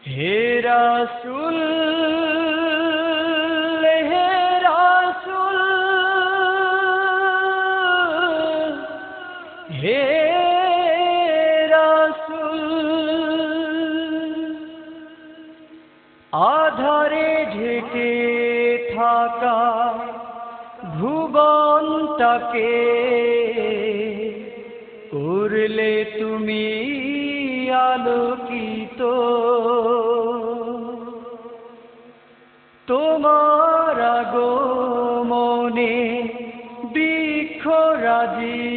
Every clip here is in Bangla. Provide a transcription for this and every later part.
হে রাসূল হে রাসূল হে রাসূল আধারে ঢেকে থাকা ভুবনটাকে করলে তুমি আলোকিত তোমার আগমনে বৃক্ষরাজি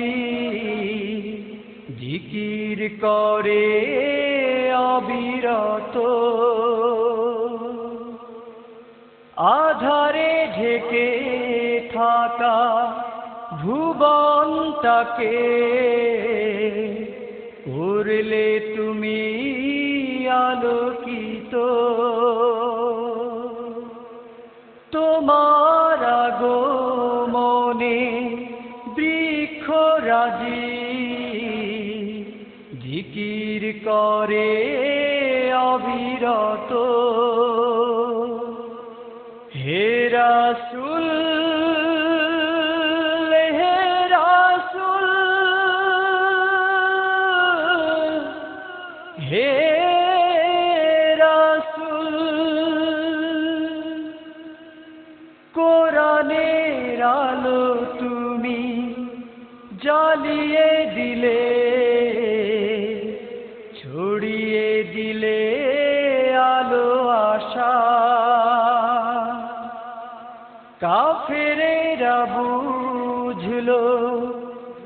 জিকির করে অবিরত আধারে ঢেকে থাকা ভুবনটাকে করলে তুমি আলোকিত তোমার আগমনে বৃক্ষরাজি জিকির করে অবিরত হে রাসূল হে রাসূল হে রাসূল কোরআনের আলো তুমি জ্বালিয়ে দিলে ছড়িয়ে দিলে আলো আশা কাফেরেরা বুঝলো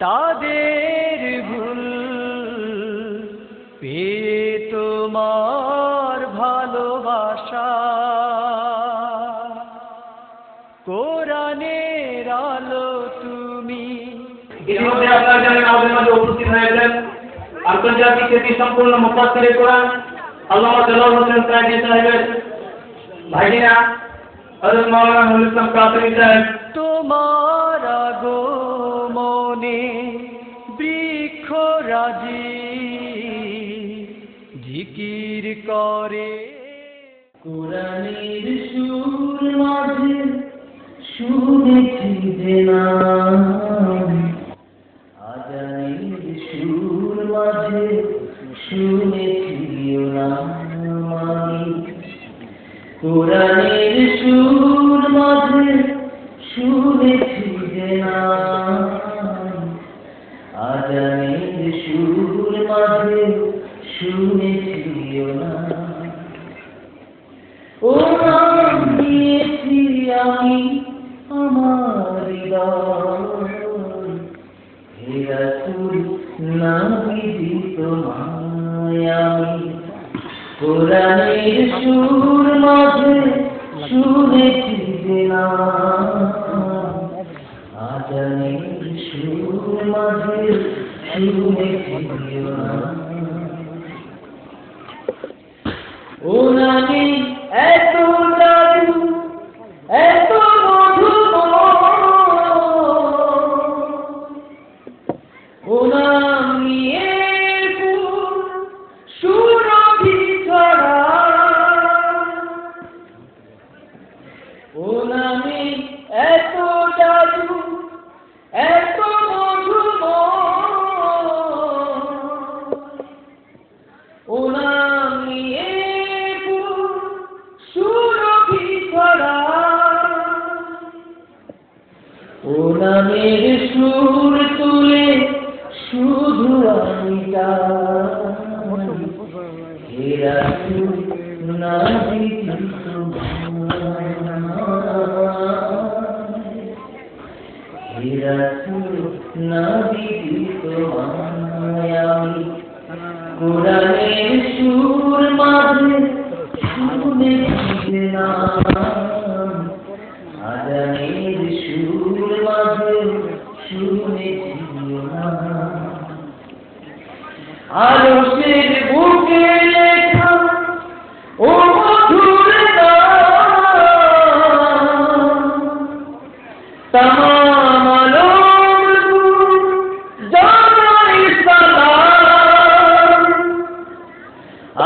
তাদের ভুল পেয়ে তোমার ভালোবাসা কোরআনের আলো তুমি ইতিমধ্যে আপনারা জানেন আমাদের মাঝে উপস্থিত হয়েছেন আন্তর্জাতিক খ্যাতি সম্পূর্ণ মুফাসসিরে কোরআন আল্লামা দেলোয়ার হোসেন সাইদি সাহেবের ভাগিনা হযরত মাওলানা নুরুল ইসলাম কাসেমি সাহেব। তোমার আগমনে বৃক্ষরাজি জিকির করে কোরআনের সুর মাঝে শুনেছি যে নাম আজানের সুর মাঝে শুনেছি নাম আমি কোরআনের সুর মাঝে শুনেছি যে নাম আজানের সুর মাঝে শুনেছি নাম ও নাম দিয়েছি আমি আমার হৃদয় হে রাসূল নবী তোমায় আমি কোরআনের সুর মাঝে শুনেছি যে নাম আজানের সুর মাঝে শুনেছি নাম ও নামে এত জাদু এত ও নাম নিয়ে সুরভি ছড়া ও নামে এত জাদু এত ও নাম নিয়ে সুরভি ছড়া ও নামের সুর তুলে শুধু আমি হে রাসূল নবী তোমায় হে রাসূল নবী তোমায় আমি কোরআনের সুর মাঝে শুনেছি নাম আজানের সুর মাঝে শুনেছি নাম আরশের বুকে লেখা ও মধুর নাম তামাম আলম জানাই সালাম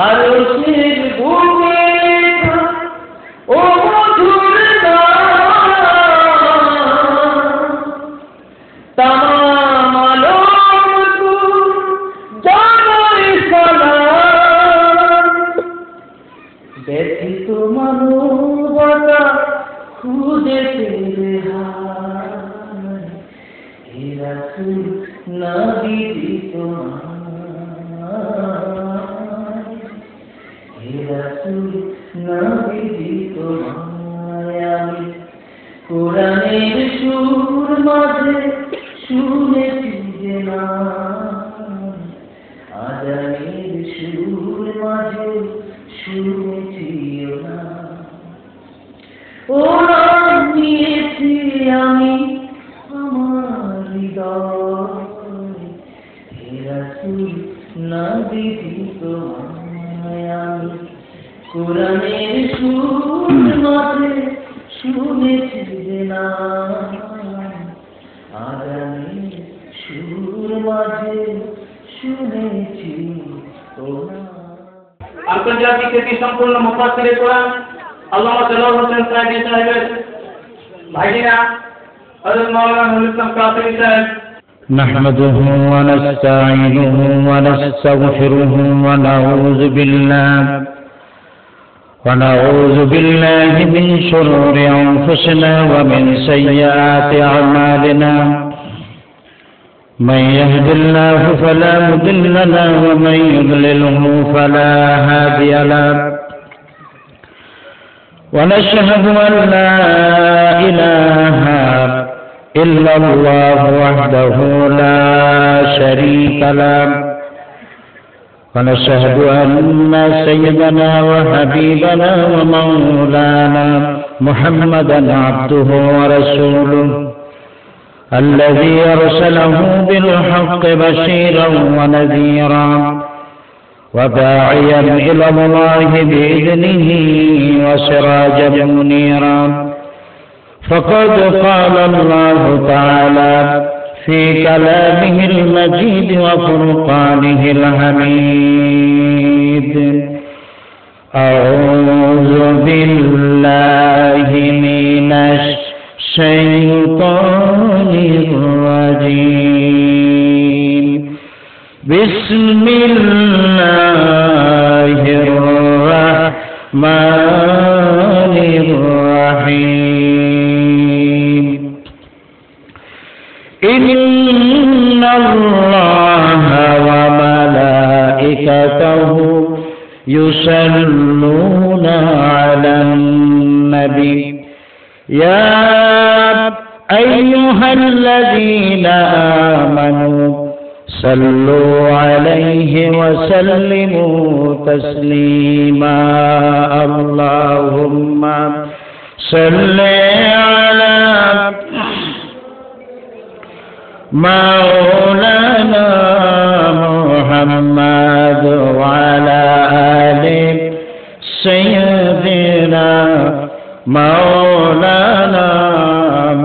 আরশের বুকে ব্যথিত মানবতা খুঁজে পেলে হায়, হে রাসূল নবীজি তোমায়, হে রাসূল নবীজি তোমায় আমি কোরআনের সুর মাঝে শুনেছি যে না, আজানের সুর মাঝে শুনেছি না, ওরা নিয়েছি আমি আমার হৃদয়, হে রাসূল নবীজি তোমায় আমি কোরআনের সুর মাঝে শুনেছি যে না, আজানের সুর মাঝে শুনেছি না। আন্তর্জাতিক খ্যাতি সম্পূর্ণ মুফাসসিরে কোরআন আল্লামা দেলোয়ার হোসেন সাইদি সাহেবের ভাইরা হযরত মাওলানা নুরুল ইসলাম কাসেমি সাহেব। نحمده ونستعينه ونستغفره ونعوذ بالله من شرور أنفسنا ومن سيئات أعمالنا، من يهد الله فلا مضل له ومن يضلله فلا هادي له، ونشهد أن لا إله إلا الله وحده لا شريك له، ونشهد أن سيدنا وحبيبنا ومولانا محمدا عبده ورسوله الذي أرسله بالحق بشيرا ونذيرا وداعيا إلى الله بإذنه وسراجا منيرا، فقد قال الله تعالى في كلامه المجيد وفرقانه الحميد: أعوذ بالله من الشيطان الرجيم، بسم الله الرحمن الرحيم. إن الله وملائكته يصلون على النبي يا أيها الذين آمنوا صلوا عليه وسلموا تسليما. اللهم صل على مولانا محمد وعلى آل سيدنا مولانا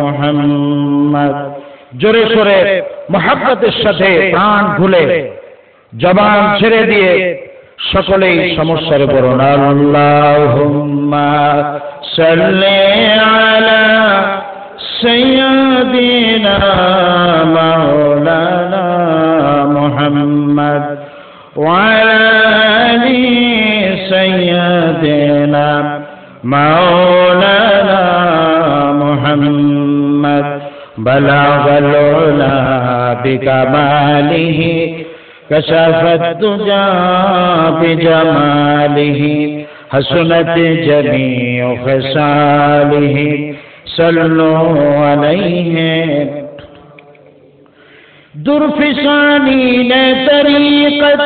محمد. জোরে সোরে মহব্বতের সাথে প্রাণ খুলে জবান ছেড়ে দিয়ে সকলেই সমস্যার পড়ুন: আল্লাহুম্মা সাল্লি আলা سيدنا مولانا محمد وعلى آل سيدنا مولانا محمد. بلغ العلا بكماله كشف الدجى بجماله حسنت جميع خصاله صلوا عليه. درفشانی نے طریقت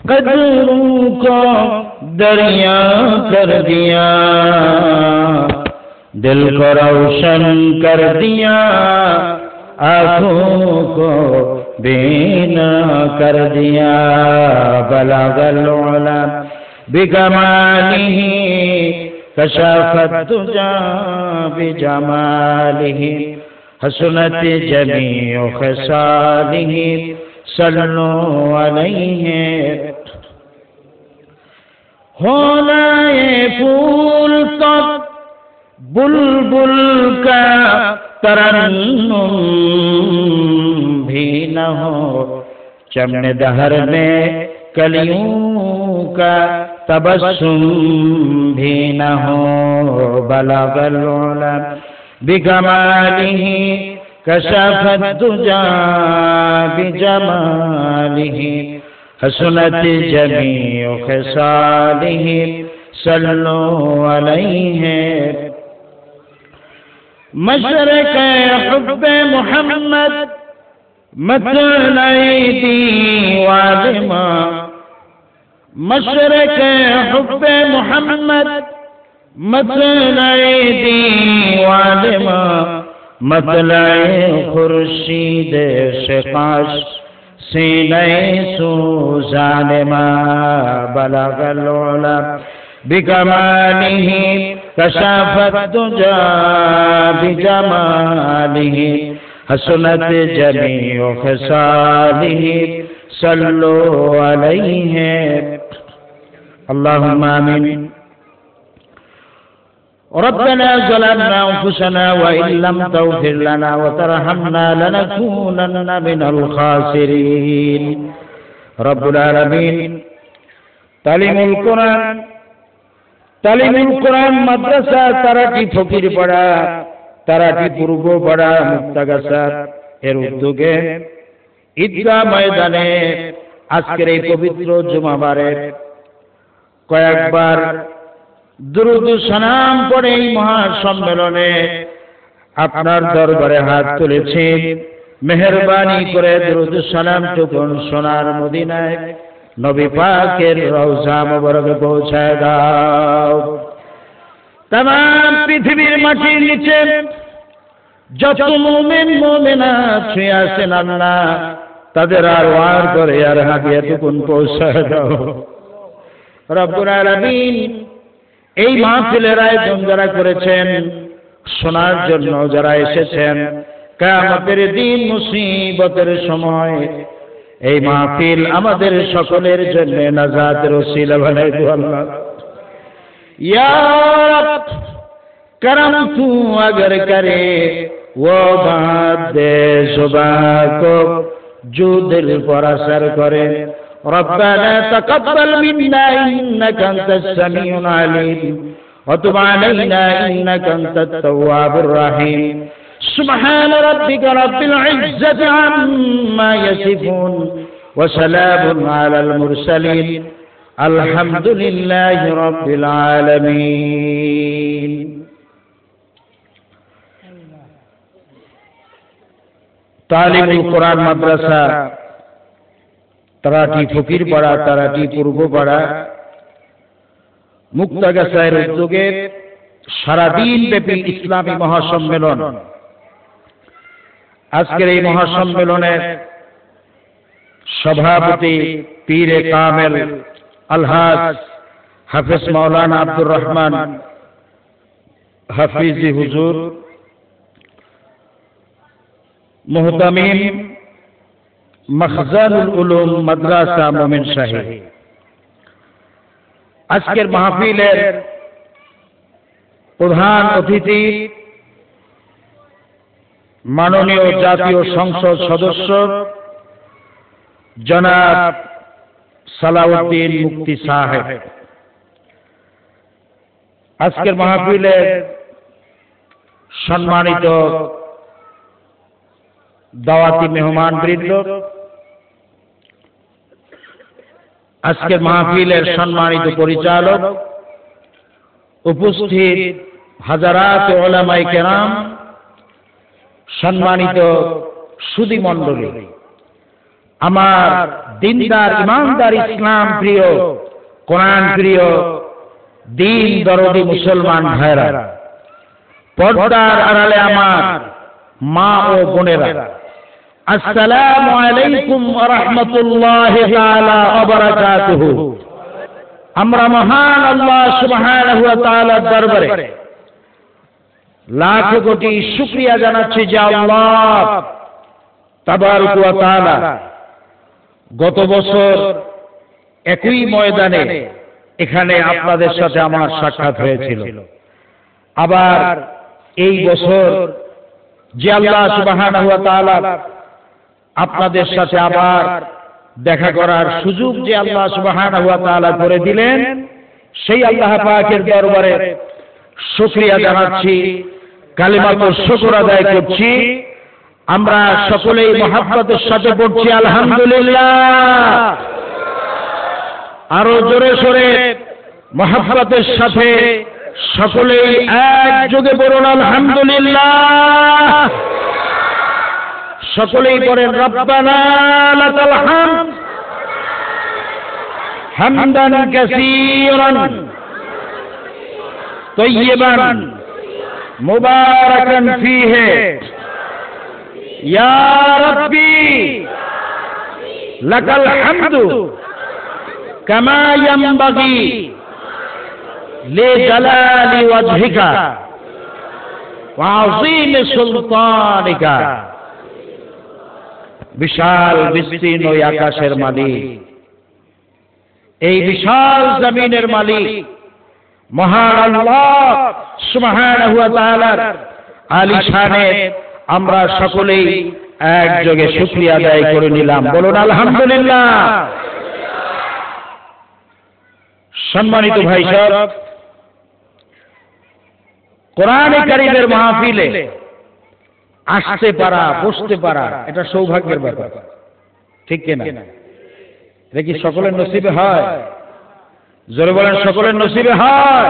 قدروں کو دریا کر دیا، دل کو روشن کر دیا، آنکھوں کو بینا کر دیا. بلغ العلا بکمالہ كشف الدجى بجماله حسنت جميع خصاله صلوا عليه. ہونا یہ پھول تو بلبل کا ترنم بھی نہ ہو، چمن دہر میں کلیوں کا तबस्सुम भी न हो बलगल उला बिकमालिही कशफत दुजा बिजमालिही हसनत जमीउ खिसालिही सल्लु अलैहि मशरक़ हुब्ब मुहम्मद मतलई दीवालिमा मशरक़ हुब्ब मुहम्मद मतलई दीवालिमा मतलई खुर्शीद शिकाश सीने सूजालिमा बलगल उला बिकमालिही कशफत दुजा बिजमालिही हसनत जमीउ खिसालिही सल्लु अलैहि अल्लाहुम्मा आमीन रब्बना ज़लमना अनफुसना व इन लम तग़फिर लना व तरहमना लनकूनन्ना मिनल खासिरीन रब्बुल आलमीन तालीमुल कुरान মাদ্রাসা তারাটি ফকিরপাড়া তারাটি পূর্বপাড়া মুক্তাগাছা এর উদ্যোগে ঈদগাহ ময়দানে আজকের এই পবিত্র জুমাবারে কয়েকবার দুরূদ ও সালাম পড়ে এই মহা সম্মেলনে আপনার দরবারে হাত তুলেছি মেহেরবানি করে দুরূদ ও সালাম টুকুন সোনার মদিনায় নবী পাকের রওজা মুবারকে পৌঁছায় দাও। तमाम পৃথিবীর মাটির নিচে যত মুমিন মুমিনাত শুয়ে আছেন আল্লাহ তাদের আরওয়ার করে আর হাদিয়াতুকুন পৌঁছায় দাও রব্বুল আলামিন। এই মাহফিলের আয়োজন যারা করেছেন শোনার জন্য যারা এসেছেন কিয়ামতের দিন মুসিবতের সময় এই মাহফিল আমাদের সকলের জন্য নাজাতের ওসিলা বানায় দাও আল্লাহ। या रब करम तू अगर करे वो बात दे सुबह को जो दिल पर असर करे रब्बना तकब्बल मिन्ना इन्नका अंतस समीउल अलीम व तुब अलैना इन्नका अंतत तव्वाबुर रहीम सुब्हान रब्बिका रब्बिल इज्जति अम्मा यसिफून व सलामुन अलल मुरसलीन আলহামদুলিল্লাহি রাব্বিল আলামিন। তালিমুল কোরআন মাদ্রাসা তারাটি ফকিরপাড়া তারাটি পূর্বপাড়া মুক্তাগাছার উদ্যোগে সারাদিন ব্যাপী ইসলামী মহাসম্মেলন। আজকের এই মহাসম্মেলনের সভাপতি পীরে কামেল আলহাজ হাফেজ মাওলানা আব্দুর রহমান হাফিজি হুজুর, মুহতামিম মখজানুল উলুম মাদ্রাসা মোমিন শাহী। আজকের মাহফিলের প্রধান অতিথি মাননীয় জাতীয় সংসদ সদস্য জনাব সালাউদ্দিন মুফতি সাহেব। আজকের মাহফিলের সম্মানিত দাওয়াতি মেহমান বৃন্দ, আজকের মাহফিলের সম্মানিত পরিচালক, উপস্থিত হাজারাত উলামায়ে কেরাম, সম্মানিত সুধী মণ্ডলী, আমার দিনদার ইমানদার ইসলাম প্রিয় কোরআন প্রিয় দিন দরদি মুসলমান ভাইরা, পর্দার আড়ালে আমার মা ও বোনেরা, আসসালামু আলাইকুম ওয়া রাহমাতুল্লাহি তাআলা ওয়া বারাকাতুহু। আমরা মহান আল্লাহ সুবহানাহু ওয়া তাআলার দরবারে লাখ কোটি শুকরিয়া জানাচ্ছি যে আল্লাহ তাবারক ওয়া তাআলা গত বছর একই ময়দানে এখানে আপনাদের সাথে আমার সাক্ষাৎ হয়েছিল। আবার এই বছর যে আল্লাহ সুবহানাহু ওয়া তাআলা আপনাদের সাথে আবার দেখা করার সুযোগ যে আল্লাহ সুবহানাহু ওয়া তাআলা করে দিলেন, সেই আল্লাহ পাকের দরবারে শুকরিয়া জানাচ্ছি, কালিমাতুশ শুকর আদায় করছি। আমরা সকলেই মহব্বতের সাথে পড়ছি আলহামদুলিল্লাহ। আরো জোরে সোরে মহব্বতের সাথে সকলেই একযোগে বলুন আলহামদুলিল্লাহ। সকলেই বলেন রব্বানা লাকাল হামদ হামদান কাসীরান তাইয়িবান মুবারাকান ফীহি ইয়া রাব্বি লাকাল হামদু কামা ইয়ানবাগি লিজালালি ওয়াজহিকা ওয়া আযীমি সুলতানিকা। বিশাল বিস্তীর্ণ আকাশের মালিক, এই বিশাল জমিনের মালিক মহান আল্লাহ সুবহানাহু ওয়া তাআলার আলিশানে আমরা সকলেই একযোগে শুকরিয়া আদায় করে নিলাম। বলুন আলহামদুলিল্লাহ। সম্মানিত ভাই সাহেব, কোরআনে কারীমের মাহফিলে আসতে পারা, বসতে পারা, এটা সৌভাগ্যের ব্যাপার, ঠিক কিনা? এটা কি সকলের নসিবে হয়? জোরে বলেন, সকলের নসিবে হয়?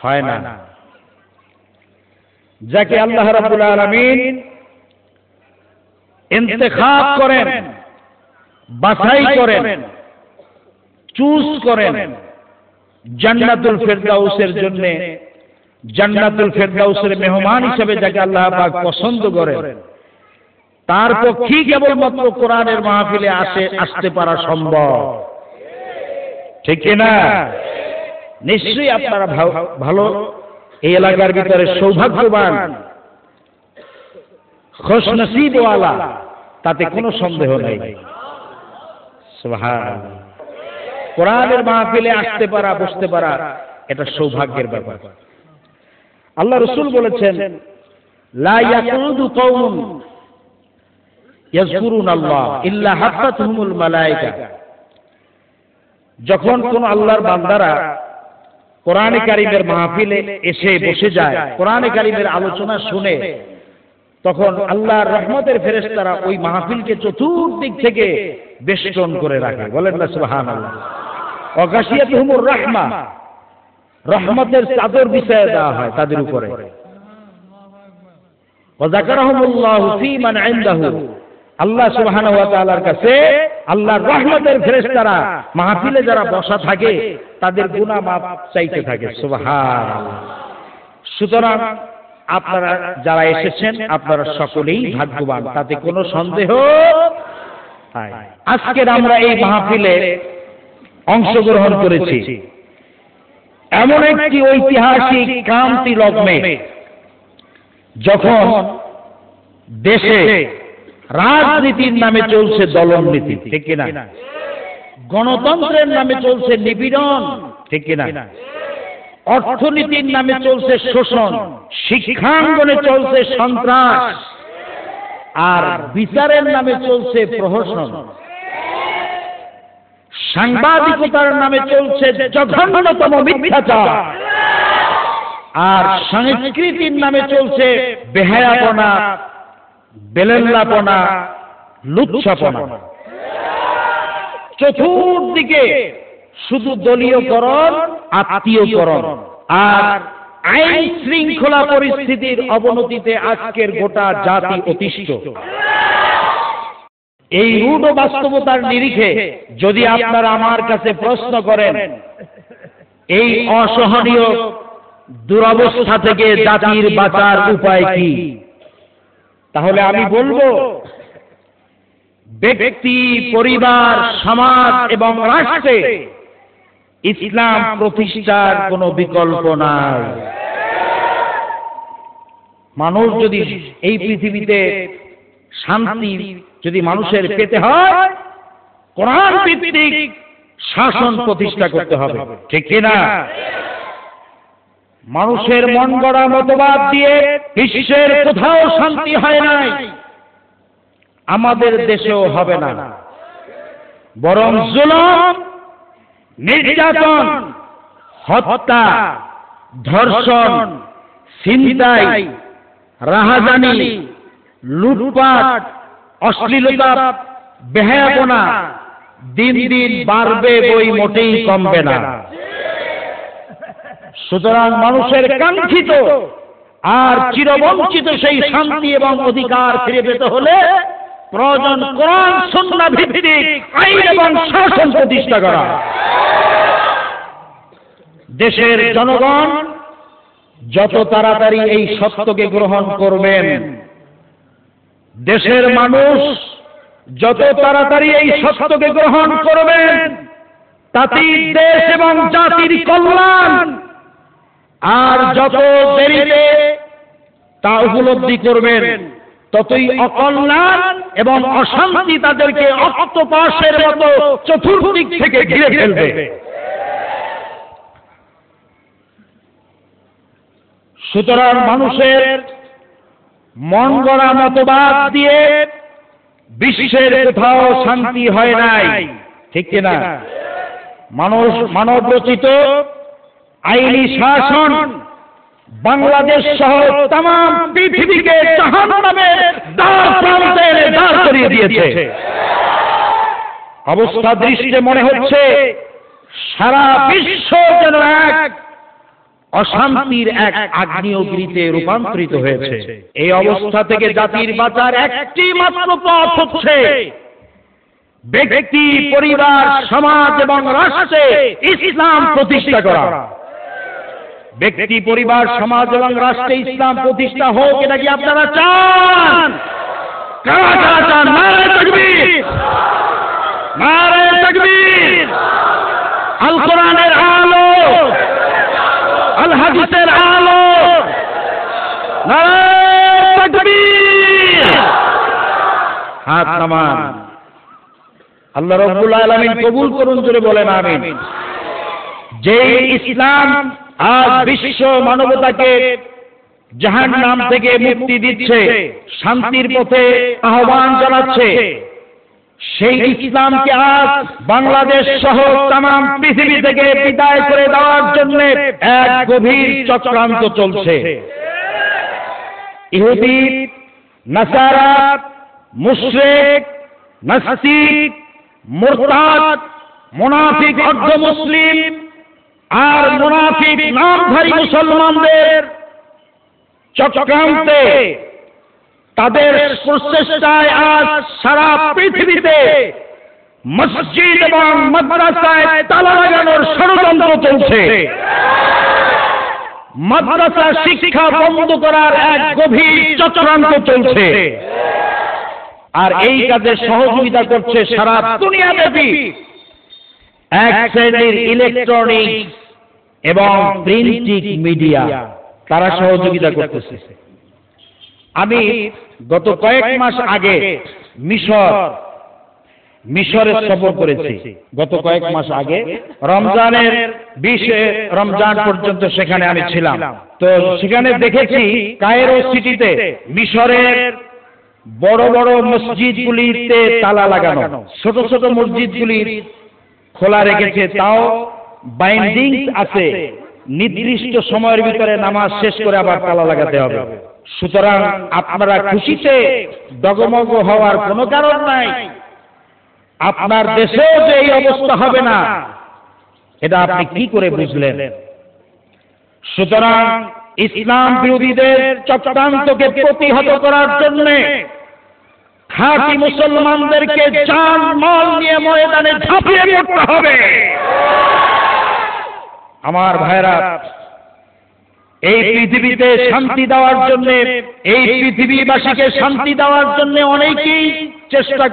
হয় না। যাকে আল্লাহ রাব্বুল আলামিন ইন্তেখাব করেন, বাছাই করেন, চুজ করেন জান্নাতুল ফেরদাউসের জন্য, জান্নাতুল ফেরদাউসের মেহমান হিসেবে যাকে আল্লাহ পাক পছন্দ করেন, তার পক্ষেই কেবলমাত্র কোরআনের মাহফিলে আসতে পারা সম্ভব, ঠিক কিনা? নিশ্চয়ই আপনারা ভালো এই এলাকার ভিতরে সৌভাগ্যবান, খুশনসিবওয়ালা, তাতে কোনো সন্দেহ নেই। সুবহানাল্লাহ। কোরআনের মাহফিলে আসতে পারা, বসতে পারা, এটা সৌভাগ্যের ব্যাপার। আল্লাহ রাসূল বলেছেন, লা ইয়াকুদু কওমুন ইয়াযকুরুনাল্লাহ ইল্লা হাফাতহুমুল মালায়েকা। যখন কোন আল্লাহর বান্দারা কোরআনে কারীমের মাহফিলে এসে বসে যায়, কোরআনে কারীমের আলোচনা শুনে, তখন আল্লাহর রহমতের ফেরেশতারা ওই মাহফিলকে চতুর্দিক থেকে বেষ্টন করে রাখে। বলেন না সুবহানাল্লাহ। ওয়া গাশিয়াতুহুমুর রাহমা, রহমতের চাদর বিছায়া দেওয়া হয় তাদের উপরে। ওয়া যাকারাহুমুল্লাহু ফী মান ইনদাহু, আল্লাহ সুবহানাহু ওয়া তাআলার কাছে আল্লাহর রহমতের ফেরেশতারা মাহফিলে যারা বসা থাকে তাদের গুনাহ মাফ চাইতে থাকে। সুবহানাল্লাহ। সুতরাং আপনারা যারা এসেছেন আপনারা সকলেই ভাগ্যবান, তাতে কোনো সন্দেহ নাই। আজকের আমরা এই মাহফিলে অংশগ্রহণ করেছি এমন একটি ঐতিহাসিক ক্রান্তি লগ্নে, যখন দেশে রাজনীতির নামে চলছে দলনীতি, ঠিক কিনা? গণতন্ত্রের নামে চলছে নিপীড়ন, ঠিক কিনা? অর্থনীতির নামে চলছে শোষণ, শিক্ষাঙ্গনে চলছে সন্ত্রাস, আর বিচারের নামে চলছে প্রহসন, সাংবাদিকতার নামে চলছে জঘন্যতম মিথ্যাচার, আর সংস্কৃতির নামে চলছে বেহায়াপনা, বেলেল্লাপনা, লুচ্ছাপনা। চতুর্দিকে শুধু দলীয়করণ, আত্মীয়করণ, আর আইন শৃঙ্খলা পরিস্থিতির অবনতিতে আজকের গোটা জাতি অতিষ্ঠ। এই রূঢ় বাস্তবতার নিরিখে যদি আপনারা আমার কাছে প্রশ্ন করেন এই অসহনীয় দুরবস্থা থেকে জাতির বাঁচার উপায় কি, তাহলে আমি বলবো ব্যক্তি, পরিবার, সমাজ এবং রাষ্ট্রে ইসলাম প্রতিষ্ঠার কোনো বিকল্প নাই। মানুষ যদি এই পৃথিবীতে শান্তি যদি মানুষের পেতে হয়, কোরআন ভিত্তিক শাসন প্রতিষ্ঠা করতে হবে, ঠিক কিনা? মানুষের মন গড়া মতবাদ দিয়ে বিশ্বের কোথাও শান্তি হয় নাই, আমাদের দেশেও হবে না। বরং জুলুম, নির্যাতন, হত্যা, ধর্ষণ, ছিনতাই, রাহাজানি, লুটপাট, অশ্লীলতা, বেহায়াপনা দিন দিন বাড়বে, বই মোটেই কমবে না। সুতরাং মানুষের কাঙ্ক্ষিত আর চিরবঞ্চিত সেই শান্তি এবং অধিকার ফিরে পেতে হলে প্রয়োজন কোরআন সুন্নাহ ভিত্তিক আইন এবং শাসন প্রতিষ্ঠা করা। দেশের জনগণ যত তাড়াতাড়ি এই সত্যকে গ্রহণ করবেন, দেশের মানুষ যত তাড়াতাড়ি এই সত্যকে গ্রহণ করবেন, তাতেই দেশ এবং জাতির কল্যাণ। আর যত দেরিতে তা উপলব্ধি করবেন, ততই অকল্যাণ এবং অশান্তি তাদেরকে অক্টোপাসের মতো চতুর্দিক থেকে ঘিরে ফেলবে। সুতরাং মানুষের মন গড়া মতবাদ দিয়ে বিশ্বের কোথাও শান্তি হয় নাই, ঠিক কিনা? মানুষ মানব রচিত আইনি শাসন বাংলাদেশ সহ তাম পৃথিবীকে জাহান্নামের দ্বার প্রান্তে দাঁড় করিয়ে দিয়েছে। অবস্থা দৃষ্টে মনে হচ্ছে সারা বিশ্ব যেন এক অশান্তির এক আগ্নেয়গিরিতে রূপান্তরিত হয়েছে। এই অবস্থা থেকে জাতির বাঁচার একটি মাত্র পথ হচ্ছে ব্যক্তি, পরিবার, সমাজ এবং রাষ্ট্রে ইসলাম প্রতিষ্ঠা করা। ব্যক্তি, পরিবার, সমাজ এবং রাষ্ট্রে ইসলাম প্রতিষ্ঠা হোক, এটা কি আপনারা চান? কারা কারা চান? নারে তাকবীর, নারে তাকবীর। আল কোরআনের আলো, আল হাদিসের আলো, নারে তাকবীর। হাত নামান। আল্লাহ রাব্বুল আলামিন কবুল করুন, জোরে বলেন আমিন। যে ইসলাম আজ বিশ্ব মানবতাকে জাহান্নাম থেকে মুক্তি দিচ্ছে, শান্তির পথে আহ্বান জানাচ্ছে, সেই ইসলামকে আজ বাংলাদেশ সহ তাম পৃথিবী থেকে বিদায় করে দেওয়ার জন্য এক গভীর চক্রান্ত চলছে। ইহুদি, নাসারা, মুশরিক, নাস্তিক, মুরতাদ, মুনাফিক, অর্ধ মুসলিম আর মুনাফিক নামধারী মুসলমানদের চক্রান্তে, তাদের প্রচেষ্টায় আজ সারা পৃথিবীতে মসজিদ এবং মাদ্রাসায় তালা লাগানোর ষড়যন্ত্র চলছে। মাদ্রাসা শিক্ষা বন্ধ করার এক গভীর চক্রান্ত চলছে। আর এই কাজে সহযোগিতা করছে সারা দুনিয়াব্যাপী এক শ্রেণীর ইলেকট্রনিক এবং প্রিন্টিং মিডিয়া, তারা সহযোগিতা করতেছে। আমি গত কয়েক মাস আগে মিশরে সফর করেছি। গত কয়েক মাস আগে রমজানের 20 রমজান পর্যন্ত সেখানে আমি ছিলাম। তো সেখানে দেখেছি কায়রো সিটিতে মিশরের বড় বড় মসজিদগুলিতে তালা লাগানো, ছোট ছোট মসজিদগুলি খোলা রেখেছে, তাও বাইন্ডিং আছে, নির্দিষ্ট সময়ের ভিতরে নামাজ শেষ করে আবার তালা লাগাতে হবে। সুতরাং আপনারা খুশিতে ডগমগ হওয়ার কোনো কারণ নাই। আপনার দেশেও যে এই অবস্থা হবে না, এটা আপনি কি করে বুঝলেন? সুতরাং ইসলাম বিরোধীদের চক্রান্তকে প্রতিহত করার জন্য খাঁটি মুসলমানদেরকে জান মাল নিয়ে ময়দানে ঝাঁপিয়ে পড়তে হবে। আমার ভাইরা, এই পৃথিবীতে শান্তি দেওয়ার জন্য, এই পৃথিবীবাসীকে শান্তি দেওয়ার জন্য অনেকেই চেষ্টা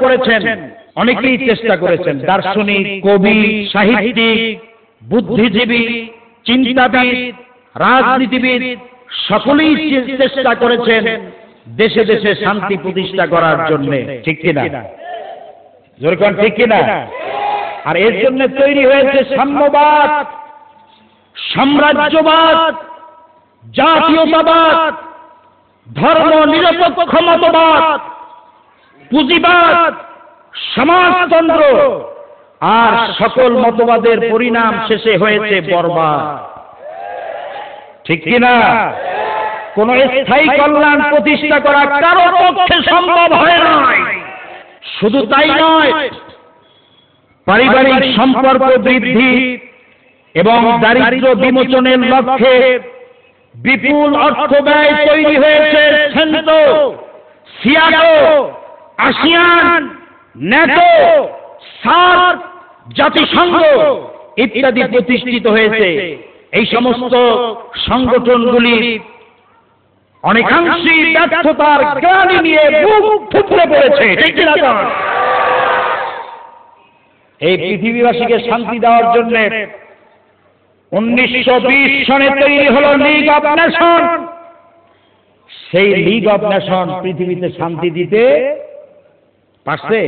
করেছেন, দার্শনিক, কবি, সাহিত্যিক, বুদ্ধিজীবী, চিন্তাবিদ, রাজনীতিবিদ সকলেই চেষ্টা করেছেন দেশে দেশে শান্তি প্রতিষ্ঠা করার জন্য, ঠিক কিনা? জোরে কোন ঠিক কিনা? আর এর জন্য তৈরি হয়েছে সাম্যবাদ, সাম্রাজ্যবাদ, জাতীয়তাবাদ, ধর্ম নিরপেক্ষ মতবাদ, পুঁজিবাদ, সমাজতন্ত্র, আর সকল মতবাদের পরিণাম শেষে হয়েছে বরবাদ। ঠিক কিনা? কোন স্থায়ী কল্যাণ প্রতিষ্ঠা করা কারো পক্ষে সম্ভব হয় না। শুধু তাই নয়, পারিবারিক সম্পর্ক বৃদ্ধি এবং দারিদ্র্য বিমোচনের লক্ষ্যে বিপুল অর্থ ব্যয় তৈরি হয়েছে সেন্টো, সিয়াটো, আসিয়ান, ন্যাটো, সার্ক, জাতিসংঘ ইত্যাদি প্রতিষ্ঠিত হয়েছে। এই সমস্ত সংগঠনগুলি অনেকাংশেই ব্যর্থতার গ্লানি নিয়ে বুক ফুটে পড়েছে। ঠিক কিনা? এই পৃথিবীবাসীকে শান্তি দেওয়ার জন্য 1920 সনে তৈরি হলো লিগ অব নেশন। সেই লিগ অব নেশন পৃথিবীতে শান্তি দিতে পারছে?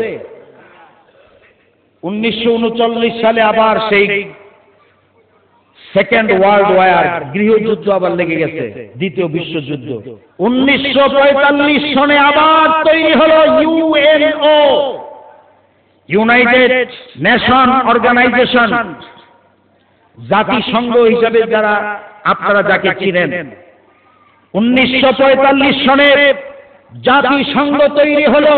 1939 সালে আবার সেই সেকেন্ড ওয়ার্ল্ড ওয়ার, গৃহযুদ্ধ আবার লেগে গেছে, দ্বিতীয় বিশ্বযুদ্ধ। 1945 সনে আবার তৈরি হলো ইউএনও, ইউনাইটেড নেশন অর্গানাইজেশন, জাতিসংঘ হিসাবে যারা আপনারা যাকে চিনেন। 1945 সনে জাতিসংঘ তৈরি হলো।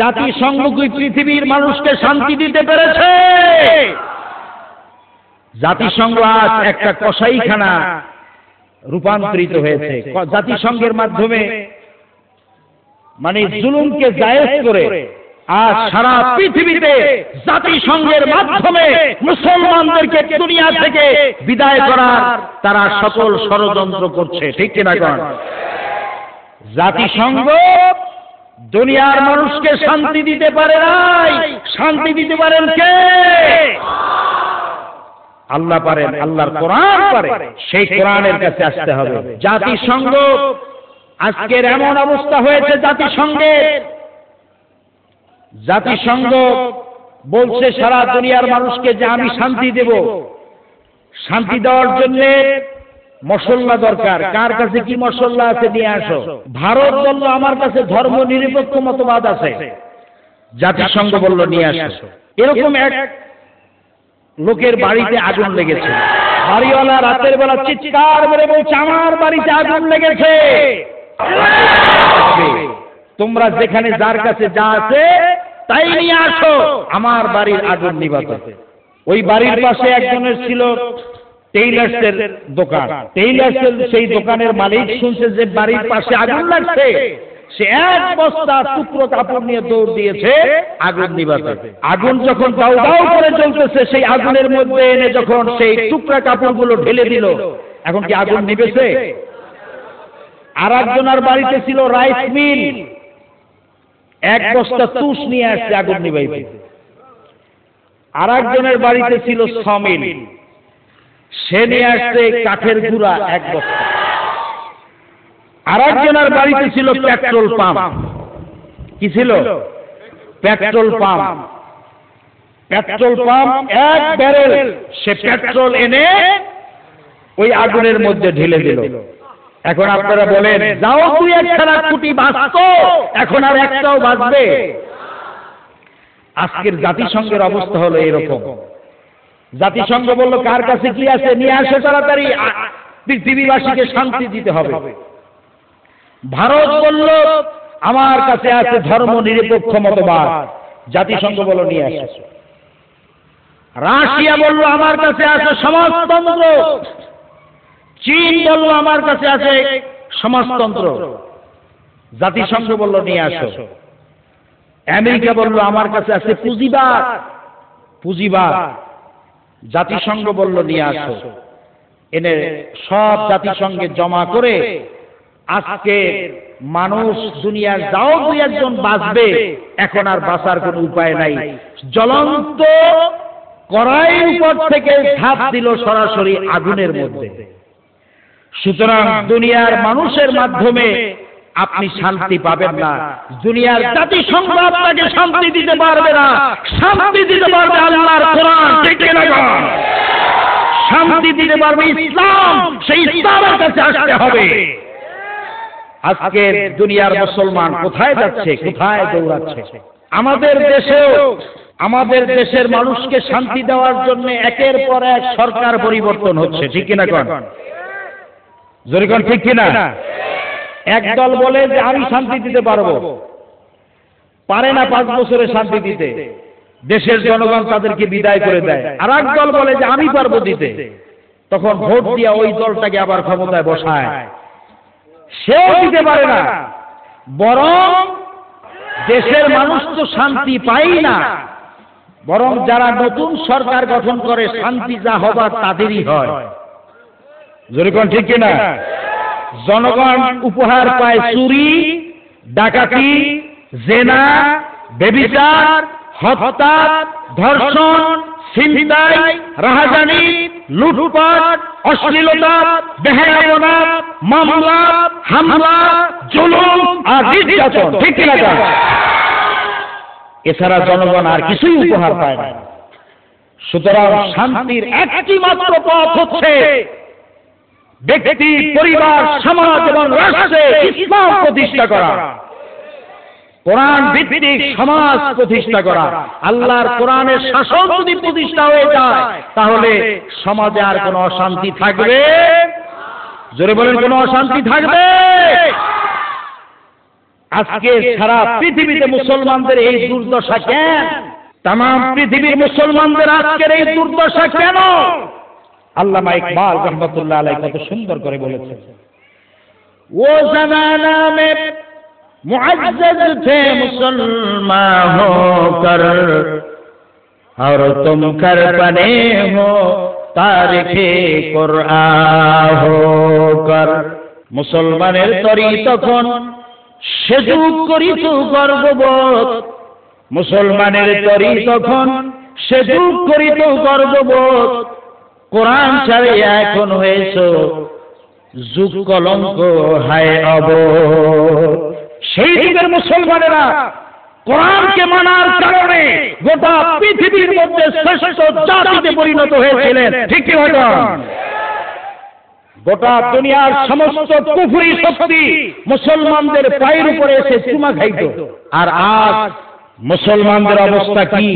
জাতিসংঘ কি পৃথিবীর মানুষকে শান্তি দিতে পেরেছে? জাতিসংঘ আজ একটা কসাইখানা রূপান্তরিত হয়েছে। জাতিসংঘের মাধ্যমে মানে জুলুমকে জায়েজ করে আজ সারা পৃথিবীতে জাতিসংঘের মাধ্যমে মুসলমানদেরকে দুনিয়া থেকে বিদায় করার তারা সকল ষড়যন্ত্র করছে। ঠিক কিনা? জাতিসংঘ দুনিয়ার মানুষকে শান্তি দিতে পারে নাই। শান্তি দিতে পারেন কে? আল্লাহ পারেন, আল্লাহর কোরআন পারে। সেই কোরআনের কাছে আসতে হবে। জাতিসংঘ আজকের এমন অবস্থা হয়েছে, জাতিসংঘ বলছে সারা দুনিয়ার মানুষকে যে আমি শান্তি দেব। শান্তি দেওয়ার জন্য মশলা দরকার। কার কাছে কি মশলা আছে নিয়ে আসো। ভারত বলল আমার কাছে ধর্ম নিরপেক্ষ মতবাদ আছে। জাতিসংঘ বলল নিয়ে আসো। এরকম এক লোকের বাড়িতে আগুন লেগেছে। বাড়িওয়ালা রাতের বেলা চিৎকার করে বলছে আমার বাড়িতে আগুন লেগেছে। তোমরা যেখানে যার কাছে যা আছে তাই নিয়ে আসো, আমার বাড়ির আগুন নিভাতে। ওই বাড়ির পাশে একজনের ছিল টেইলার্সের দোকান। টেইলার্সের সেই দোকানের মালিক শুনছে যে বাড়ির পাশে আগুন লাগছে, সে এক বস্তা টুকরো কাপড় নিয়ে দৌড় দিয়েছে আগুন নিভাতে। আগুন যখন দাউ দাউ করে জ্বলতেছে, সেই আগুনের মধ্যে এনে যখন সেই টুকরা কাপড়গুলো ঢেলে দিল, এখন কি আগুন নিভেছে? আর একজনের বাড়িতে ছিল রাইস মিল, এক বস্তা তুষ নিয়ে আসছে আগুন নিভাইতে। আর একজনের বাড়িতে ছিল সমিল, সে নিয়ে আসছে কাঠের গুঁড়া এক বস্তা। আর একজনের বাড়িতে ছিল পেট্রোল পাম্প। কি ছিল? Petrol pump. পেট্রোল পাম্প এক ব্যারেল সে পেট্রোল এনে ওই আগুনের মধ্যে ঢেলে দিল। এখন আপনারা বলেন যাও তুই একখানা কুটি বাঁচতো, এখন আর একটাও বাঁচবে? আজকের জাতিসংঘের অবস্থা হলো এরকম। জাতিসংঘ বলল কার কাছে কি আছে নিয়ে আসে তাড়াতাড়ি, পৃথিবীবাসীকে শান্তি দিতে হবে। ভারত বলল আমার কাছে আছে ধর্ম নিরপেক্ষ মতবাদ। জাতিসংঘ বলল নিয়ে আসে। রাশিয়া বলল আমার কাছে আছে সমাজতন্ত্র। চীন বলল আমার কাছে আছে সমাজতন্ত্র। জাতিসংঘ বলল নিয়ে আসো। আমেরিকা বলল আমার কাছে আছে পুঁজিবাদ। পুঁজিবাদ। জাতিসংঘ বলল নিয়ে আসো। এনে সব জাতিসংঘে জমা করে আজকে মানুষ দুনিয়ার যাও দুই একজন বাঁচবে, এখন আর বাঁচার কোনো উপায় নাই। জ্বলন্ত কড়াইয়ের উপর থেকে ঝাঁপ দিল সরাসরি আগুনের মধ্যে। সুতরাং দুনিয়ার মানুষের মাধ্যমে আপনি শান্তি পাবেন না। দুনিয়ার জাতিসংঘ আপনাকে শান্তি দিতে পারবে না। শান্তি দিতে পারবে আল্লাহর কোরআন। ঠিক কিনা? শান্তি দিতে পারবে ইসলাম। সেই ইসলামের কাছে আসতে হবে। আজকে দুনিয়ার মুসলমান কোথায় যাচ্ছে, কোথায় দৌড়াচ্ছে? আমাদের দেশের মানুষকে শান্তি দেওয়ার জন্য একের পর এক সরকার পরিবর্তন হচ্ছে, ঠিক কিনা কোন? জোরে কোন, ঠিক কিনা? একদল বলে যে আমি শান্তি দিতে পারবো, পারে না 5 বছরে শান্তি দিতে, দেশের জনগণ তাদেরকে বিদায় করে দেয়। আর এক দল বলে যে আমি পারবো দিতে, তখন ভোট দিয়া ওই দলটাকে আবার ক্ষমতায় বসায়। সেও দিতে পারে না, বরং দেশের মানুষ তো শান্তি পাই না, বরং যারা নতুন সরকার গঠন করে শান্তি যা হবার তাদেরই হয়। জোরে কোন, ঠিক কিনা? জনগণ উপহার পায় চুরি, ডাকাতি, জেনা, ব্যভিচার, হত্যা, ধর্ষণ, ছিনতাই, রাহাজানি, লুটপাট, অশ্লীলতা, বেহায়াপনা, মামলা, হামলা, জুলুম আর নির্যাতন, ঠিক কিনা? এছাড়া জনগণ আর কিছুই উপহার পায় না। সুতরাং শান্তির একটি মাত্র পথ হচ্ছে ব্যক্তি, পরিবার, সমাজ এবং রাষ্ট্রে ইসলাম প্রতিষ্ঠা করা, কোরআন ভিত্তিক সমাজ প্রতিষ্ঠা করা। আল্লাহর কোরআনের শাসন যদি প্রতিষ্ঠা হয়ে যায়, তাহলে সমাজে আর কোনো অশান্তি থাকবে? জোরে বলেন, কোনো অশান্তি থাকবে? আজকে সারা পৃথিবীতে মুসলমানদের এই দুর্দশা কেন? তাম পৃথিবীর মুসলমানদের আজকের এই দুর্দশা কেন? আল্লামা ইকবাল রহমতুল্লাহ আলাইহি কত সুন্দর করে বলেছেন, ও জামানা মে মুআজ্জাজ थे मुसलमान होकर और तुम कर बने हो तारिखे कुरआन होकर। মুসলমানের তরি তখন সে যুগ করিত গর্ববোধ, মুসলমানের তরি তখন সে যুগ করিত গর্ববোধ, কোরআন ছাড়িয়া এখন হয়েছ যুগ কলঙ্ক হায় অবোধ। সেই যুগের মুসলমানেরা কোরআনকে মানার কারণে গোটা পৃথিবীর মধ্যে শ্রেষ্ঠ জাতিতে পরিণত হয়েছিলেন, ঠিক কি না? গোটা দুনিয়ার সমস্ত কুফরি শক্তি মুসলমানদের পায়ের উপরে এসে চুমা খাইত। আর আজ মুসলমানদের অবস্থা কি?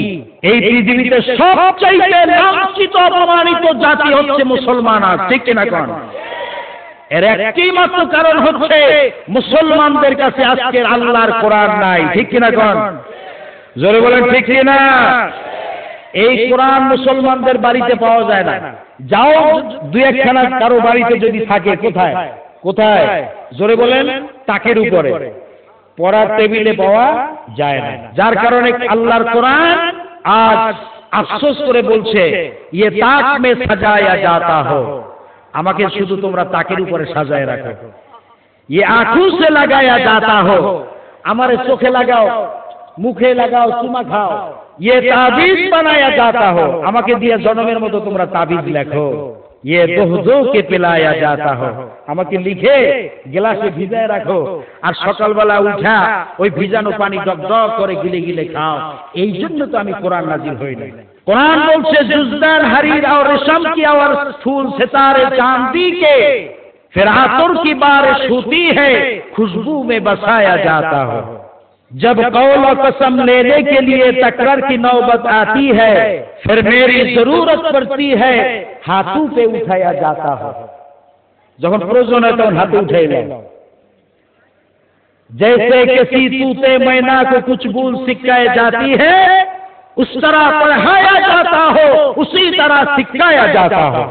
এই পৃথিবীতে সবচাইতে লাঞ্ছিত অপমানিত জাতি হচ্ছে মুসলমান, আর ঠিক কিনা কোন? এর একটি মাত্র কারণ হচ্ছে মুসলমানদের কাছে আজকের আল্লাহর কোরআন নাই, ঠিক কিনা কোন? জোরে বলেন, ঠিক কিনা? এই কোরআন মুসলমানদের বাড়িতে পাওয়া যায় না। যাও 2-1খানা কারো বাড়িতে যদি থাকে, কোথায় কোথায়? জোরে বলেন, তাকের উপরে, পড়ার টেবিলে পাওয়া যায় না। যার কারণে আল্লাহর কোরআন আজ আফসোস করে বলছে, ইয়ে তাক মে সাজায়া জাতা হো, আমাকে শুধু তোমরা তাকের উপরে সাজায় রাখো। ইয়ে আঁখু সে লাগায়া জাতা হো, আমারে চোখে লাগাও, মুখে লাগাও, চুমা খাও। ইয়ে তাবিজ বানায়া জাতা হো, আমাকে দিয়ে জনমের মতো তোমরা তাবিজ লেখো। ইয়ে দোহদো কে পিলায়া জাতা হো, আমাকে লিখে গ্লাসে ভিজায় রাখো, আর সকালবেলা উঠা ওই ভিজানো পানি ডক ডক করে গিলে গিলে খাও। এই জন্য তো আমি কোরআন নাজিল হই নাই। कुरान बोलছে जुजदार हरीर और रेशम की और फूल सितारे चांदी के फिर आतुर की बारिश होती है खुशबू में बसाया जाता हो। जब कौल और कसम लेने के लिए तकरार की नौबत आती है फिर मेरी जरूरत पड़ती है हाथों पे उठाया जाता हो। যখন প্রয়োজন হয় তখন হাতে উঠাই নাও। जैसे किसी तूते मैना को कुछ बूंद सिखाई जाती है उस तरह पढ़ाया जाता हो उसी तरह सिखाया जाता हो।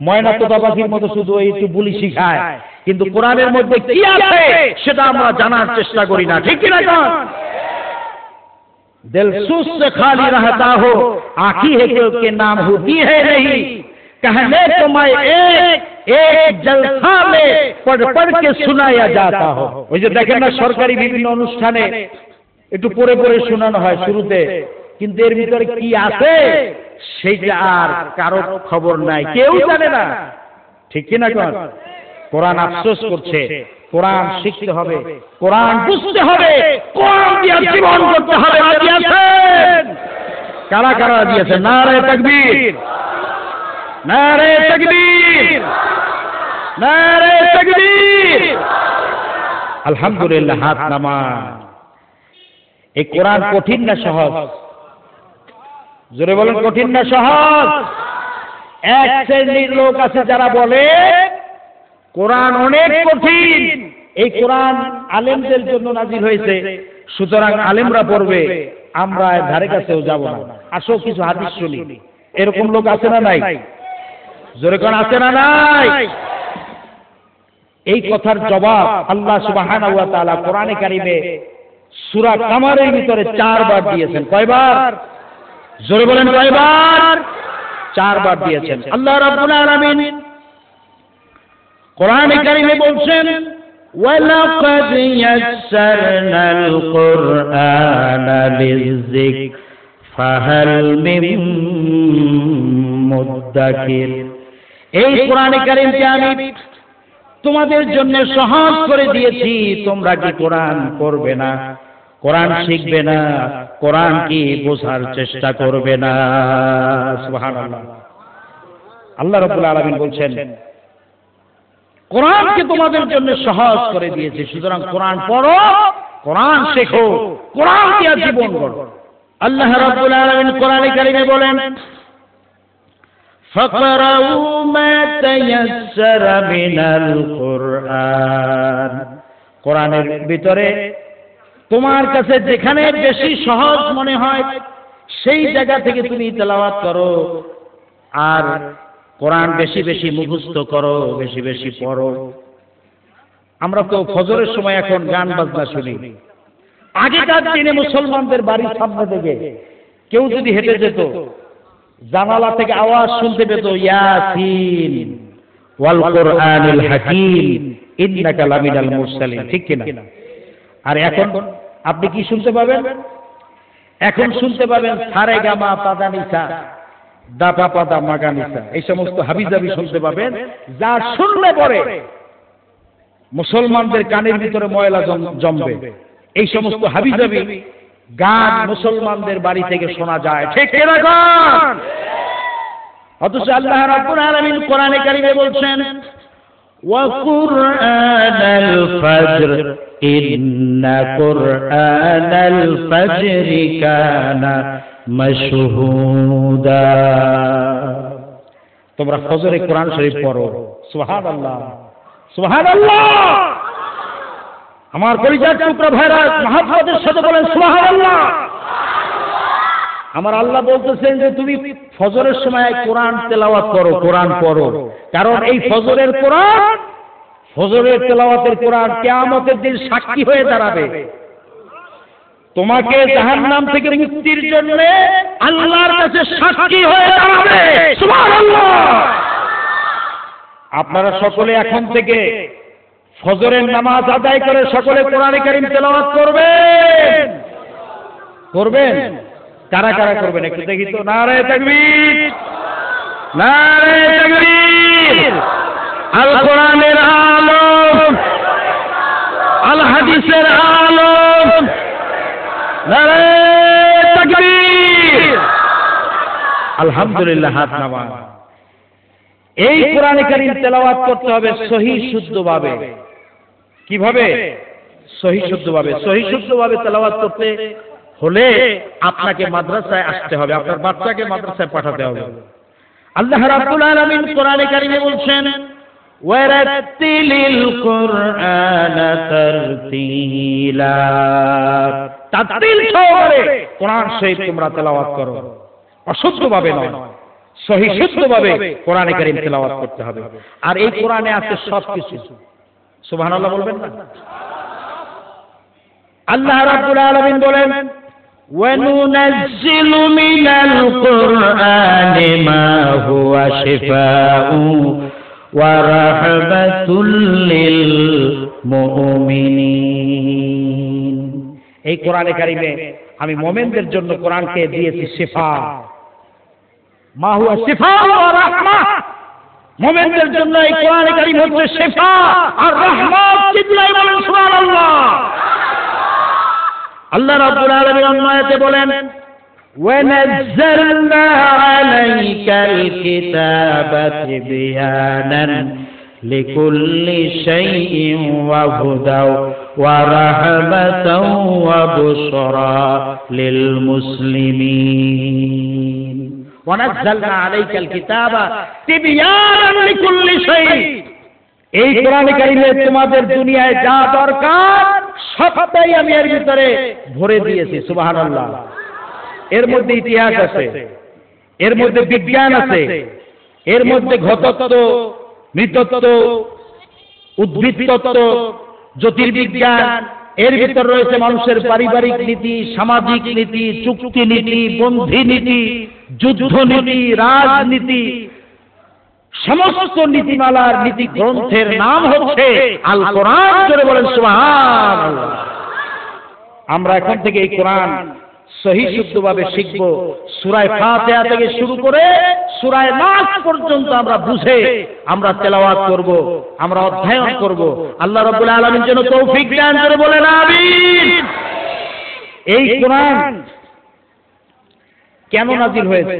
ময়না তো বাবাজির মতো শুধু একটু বুলি শিখায়, কিন্তু কোরআনের মধ্যে কি আছে সেটা আমরা জানার চেষ্টা করি না, ঠিক কি না? दिल सुस्त खाली रहता हो आँखी है के नाम होती है नहीं कहने को मैं एक एक जलसा में पढ़ पढ़ के सुनाया जाता हो। ওই যে দেখেন না সরকারি বিভিন্ন অনুষ্ঠানে একটু পড়ে পড়ে শোনানো হয় শুরুতে, কিন্তু এর ভিতরে কি আছে সেটা আর কারো খবর নাই, কেউ জানে না, ঠিক কি না? কোরআন আফসোস করছে, কোরআন শিখতে হবে, কোরআন বুঝতে হবে, কোরআন দিয়ে জীবন করতে হবে। রাজি আছেন? কারা কারা রাজি আছেন? নারে তাকবীর, নারে তাকবীর, নারে তাকবীর। আলহামদুলিল্লাহ, হাত নামান। এই কোরআন কঠিন না সহজ? জোরে বলেন, কঠিন না সহজ? এক শ্রেণীর লোক আছে যারা বলে কোরআন অনেক কঠিন, এই কোরআন আলেমদের জন্য নাজিল হয়েছে, সুতরাং আলেমরা পড়বে, আমরা এর ধারে কাছেও যাব না, আসো কিছু হাদিস শুনি। এরকম লোক আছে না নাই? জোরে কোন আছে না নাই? এই কথার জবাব আল্লাহ সুবহানাহু ওয়া তাআলা কোরআনে কারিমে সূরা কামারের ভিতরে 4 বার দিয়েছেন। কয়বার? জোরে বলেন, কয়বার? 4 বার দিয়েছেন। আল্লাহ রাব্বুল আলামিন কোরআনে কারিমে বলছেন, ওয়ালাকাদ ইয়াসসারনাল কুরআনা লিযিকর ফাহাল মিন মুদ্দাকির। এই কোরআনে কারিমকে আমি তোমাদের জন্য সহজ করে দিয়েছি, তোমরা কি কোরআন পড়বে না, কোরআন শিখবে না, কোরআন কি বোঝার চেষ্টা করবে না? সুবহানাল্লাহ। আল্লাহ রাব্বুল আলামিন বলছেন কোরআনকে তোমাদের জন্য সহজ করে দিয়েছি, সুতরাং কোরআন পড়ো, কোরআন শেখো, কোরআন দিয়ে জীবন গড়ো। আল্লাহ রাব্বুল আলামিন কোরআনে কারিমে বলেন, ফাকরাউ মা তায়াসসারা মিনাল কুরআন। কোরআনের ভিতরে তোমার কাছে যেখানে বেশি সহজ মনে হয় সেই জায়গা থেকে তুমি তেলাওয়াত করো, আর কোরআন বেশি বেশি মুখস্থ করো, বেশি বেশি পড়ো। আমরা তো ফজরের সময় এখন গান বাজনা শুনি। আগেকার দিনে মুসলমানদের বাড়ির সামনে থেকে কেউ যদি হেঁটে যেত, জানালা থেকে আওয়াজ শুনতে পেত, ইয়াসিন ওয়াল কুরআনিল হাকীম ইন্নাকা লামিনাল মুরসালিন, ঠিক কিনা? আর এখন আপনি কি শুনতে পাবেন? এখন শুনতে পাবেন সারে গামা পাদানিসা দাপা পাদা মাগানিসা, এই সমস্ত হাবিজাবি শুনতে পাবেন, যা শুনলে পরে মুসলমানদের কানের ভিতরে ময়লা জমবে। এই সমস্ত হাবিজাবি গান মুসলমানদের বাড়ি থেকে শোনা যায়, ঠিক কিনা গান? অথচ আল্লাহ রাব্বুল আলামিন কোরআনে কারিমে বলছেন, ওয়া কুরআনাল ফাজর ইন্না কুরআনাল ফাজরি কানা মাশহুদা। তোমরা ফজরে কোরআন শরীফ পড়ো। সুবহানাল্লাহ, সুবহানাল্লাহ। আমার কলিজার টুকরা ভাইরা মহব্বতের সাথে বলেন সুবহানাল্লাহ। আমার আল্লাহ বলতেছেন যে তুমি ফজরের সময় কোরআন তেলাওয়াত করো, কোরআন পড়ো, কারণ এই ফজরের কোরআন, ফজরের তেলাওয়াতের কোরআন কিয়ামতের দিন সাক্ষী হয়ে দাঁড়াবে। তোমাকে জাহান্নাম থেকে মুক্তির জন্য আল্লাহর কাছে সাক্ষী হয়ে দাঁড়াবে। সুবহানাল্লাহ। আপনারা সকলে এখন থেকে ফজরের নামাজ আদায় করে সকলে কোরআনে কারীম তেলাওয়াত করবেন। করবেন? কারা কারা করবেন একটু দেখি তো। নারে তাকবীর, নারে তাকবীর। আল কোরআনের আলোক, আল হাদিসের আলোক, নারে তাকবীর। আলহামদুলিল্লাহ, হাত নামান। এই কোরআনে কারীম তেলাওয়াত করতে হবে সহি শুদ্ধভাবে। কিভাবে? সহি শুদ্ধভাবে। সহি শুদ্ধভাবে তেলাওয়াত করতে হলে আপনাকে মাদ্রাসায় আসতে হবে, আপনার বাচ্চাকে মাদ্রাসায় পাঠাতে হবে। আল্লাহ রাব্বুল আলামিন কোরআনে কারীমে বলছেন, ওয়ারাত্তিলিল কুরআনা তারতিলা। তারতিল সহকারে কোরআন শরীফ তোমরা তেলাওয়াত করো, অশুদ্ধভাবে নয়, সহি শুদ্ধভাবে কোরআনে কারীম তেলাওয়াত করতে হবে। আর এই কোরআনে আছে সবকিছু। সুবহানাল্লাহ বলবেন না? আল্লাহ রাব্বুল আলামিন বলেন, وَنُنَزِّلُ مِنَ الْقُرْآنِ مَا هُوَ شِفَاءٌ وَرَحْمَةٌ لِّلْمُؤْمِنِينَ। এই কোরআনে কারীমে আমি মুমিনদের জন্য কোরআনকে দিয়েছি শিফা। মা হুয়া শিফা ওয়া রাহমা। মুমিনদের জন্য এই কোরআনে কারীম হচ্ছে শিফা আর রাহমত। চিল্লায়ে বলেন সুবহানাল্লাহ। আল্লাহ রাব্বুল আলামিন অন্য আয়াতে বলেন, ওয়ানাজ্জালনা আলাইকাল কিতাবা তিবয়ানান লিকুল্লি শাইইন ওয়া হুদাও ورحمة وبشرى للمسلمين ونزلنا عليك الكتاب تبيانا لكل شيء এই কোরআন কারীমে তোমাদের দুনিয়ায় যা দরকার সবটাই আমি এর ভিতরে ভরে দিয়েছি সুবহানাল্লাহ। এর মধ্যে ইতিহাস আছে, এর মধ্যে বিজ্ঞান আছে, এর মধ্যে ঘটতত্ত্ব, মৃতত্ত্ব, উদ্ভিদতত্ত্ব, জ্যোতির্বিজ্ঞান, এর ভিতর রয়েছে মানুষের পারিবারিক নীতি, সামাজিক নীতি, চুক্তি নীতি, বন্ধি নীতি, যুদ্ধ নীতি, রাজনীতি, সমস্ত নীতিমালার নীতি গ্রন্থের নাম হচ্ছে আল কোরআন। জোরে বলেন সুবহানাল্লাহ। আমরা এখন থেকে এই কোরআন সহি শুদ্ধভাবে শিখব। সূরা ফাতিহা থেকে শুরু করে সূরা নাস পর্যন্ত আমরা বুঝে আমরা তেলাওয়াত করব, আমরা অধ্যয়ন করব। আল্লাহ রাব্বুল আলামিন যেন তৌফিক দান করে বলেন আমিন। এই কোরআন কেন নাজিল হয়েছে?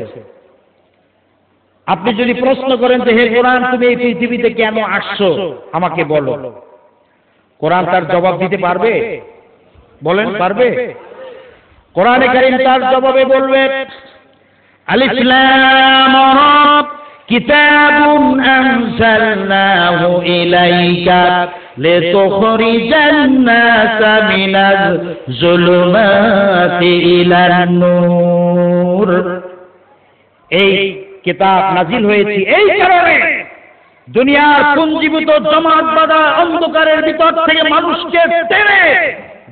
আপনি যদি প্রশ্ন করেন যে হে কোরআন তুমি এই পৃথিবীতে কেন আসছো আমাকে বলো, কোরআন তার জবাব দিতে পারবে? বলেন পারবে? কোরআনে কারীম তার জবাবে বলবে আলিফ লাম রা কিতাবুন আনজালনাহু ইলাইকা লিতুখরিজান নাসা মিনাজ যুলুমাতি ইলান নূর। এই কিতাব নাজিল হয়েছে এই কারণে দুনিয়ার পুঞ্জীভূত জমাট বাঁধা অন্ধকারের ভিতর থেকে মানুষকে টেনে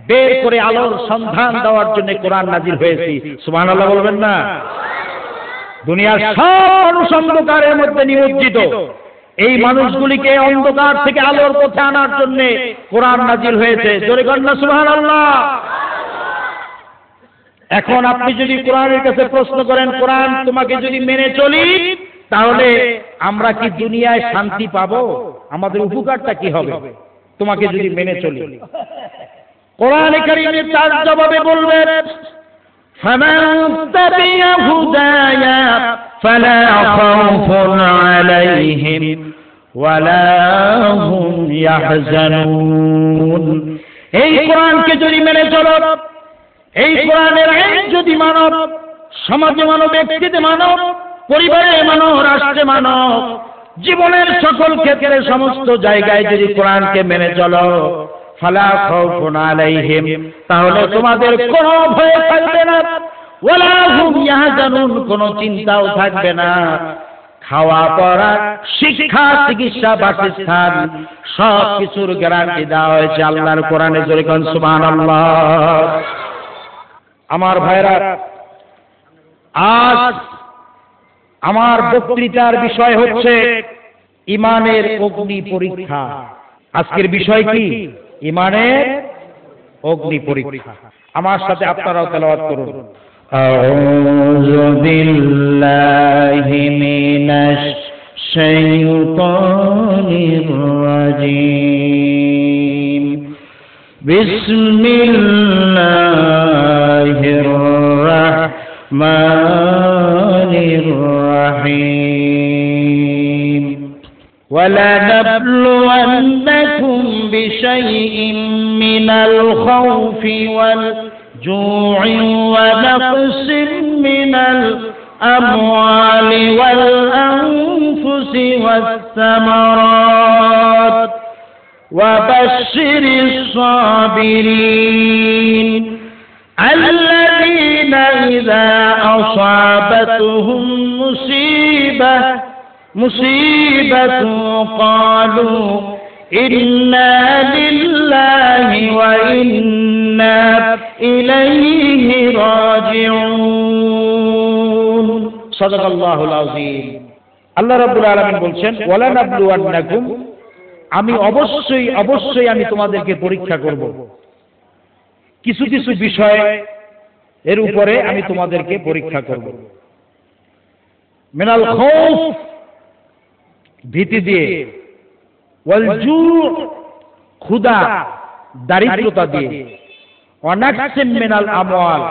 বের করে আলোর সন্ধান দেওয়ার জন্য কোরআন নাজিল হয়েছে। সুবহানাল্লাহ বলবেন না? দুনিয়ার সব মানুষ অন্ধকারের মধ্যে নিমজ্জিত, এই মানুষগুলিকে অন্ধকার থেকে আলোর পথে আনার জন্য কোরআন নাজিল হয়েছে। জোরে বলেন না সুবহানাল্লাহ। এখন আপনি যদি কোরআনের কাছে প্রশ্ন করেন কোরআন তোমাকে যদি মেনে চলি তাহলে আমরা কি দুনিয়ায় শান্তি পাবো? আমাদের উপকারটা কি হবে তোমাকে যদি মেনে চলি? কোরআনে কারীমে তার জবাবে বলবেন ফামান তাবিয়া হুদায়া ফালা খাউফুন আলাইহিম ওয়ালা হুম ইয়াহজানুন। এই কোরআনকে যদি মেনে চলো, এই কোরআনের আইন যদি মানো, সমাজে মানো, ব্যক্তিতে মানো, পরিবারে মানো, রাষ্ট্রে মানো, জীবনের সকল ক্ষেত্রে সমস্ত জায়গায় যদি কোরআনকে মেনে চলো ফালা খাউফুন আলাইহিম তাহলে তোমাদের কোনো ভয় থাকবে না, ওয়ালা হুম ইয়াহজানুন কোনো চিন্তাও থাকবে না। খাওয়া পড়া, শিক্ষা, চিকিৎসা, বাসস্থান সব কিছুর গ্যারান্টি দেওয়া হয়েছে আল্লাহর কোরআনে। জোরে কোন সুবহানাল্লাহ। আমার ভাইরা, আজ আমার বক্তৃতার বিষয় হচ্ছে ঈমানের অগ্নি পরীক্ষা। আজকের বিষয় কি? ঈমানের অগ্নি পরীক্ষা। আমার সাথে আপনারাও তেলাওয়াত করুন। আউযু বিল্লাহি মিনাশ শাইতানির রাজীম। বিসমিল্লাহির রাহমানির রাহিম। وَلَنَبْلُوَنَّكُمْ بِشَيْءٍ مِّنَ الْخَوْفِ وَالْجُوعِ وَنَقْصٍ مِّنَ الْأَمْوَالِ وَالْأَنفُسِ وَالثَّمَرَاتِ وَبَشِّرِ الصَّابِرِينَ الَّذِينَ إِذَا أَصَابَتْهُم مُّصِيبَةٌ قَالُوا إِنَّا لِلَّهِ وَإِنَّا إِلَيْهِ راجعون صدق الله العظيم। আল্লাহ রাব্বুল আলামিন বলছেন ওয়ালানাবলুওয়ান্নাকুম, আমি অবশ্যই আমি তোমাদেরকে পরীক্ষা করব। কিছু কিছু বিষয় এর উপরে আমি তোমাদেরকে পরীক্ষা করব। মিনাল খাউফ ভীতি দিয়ে, ওয়াল জু ক্ষুধা দারিদ্রতা দিয়ে, ওয়ানাকসিম মিনাল আমওয়াল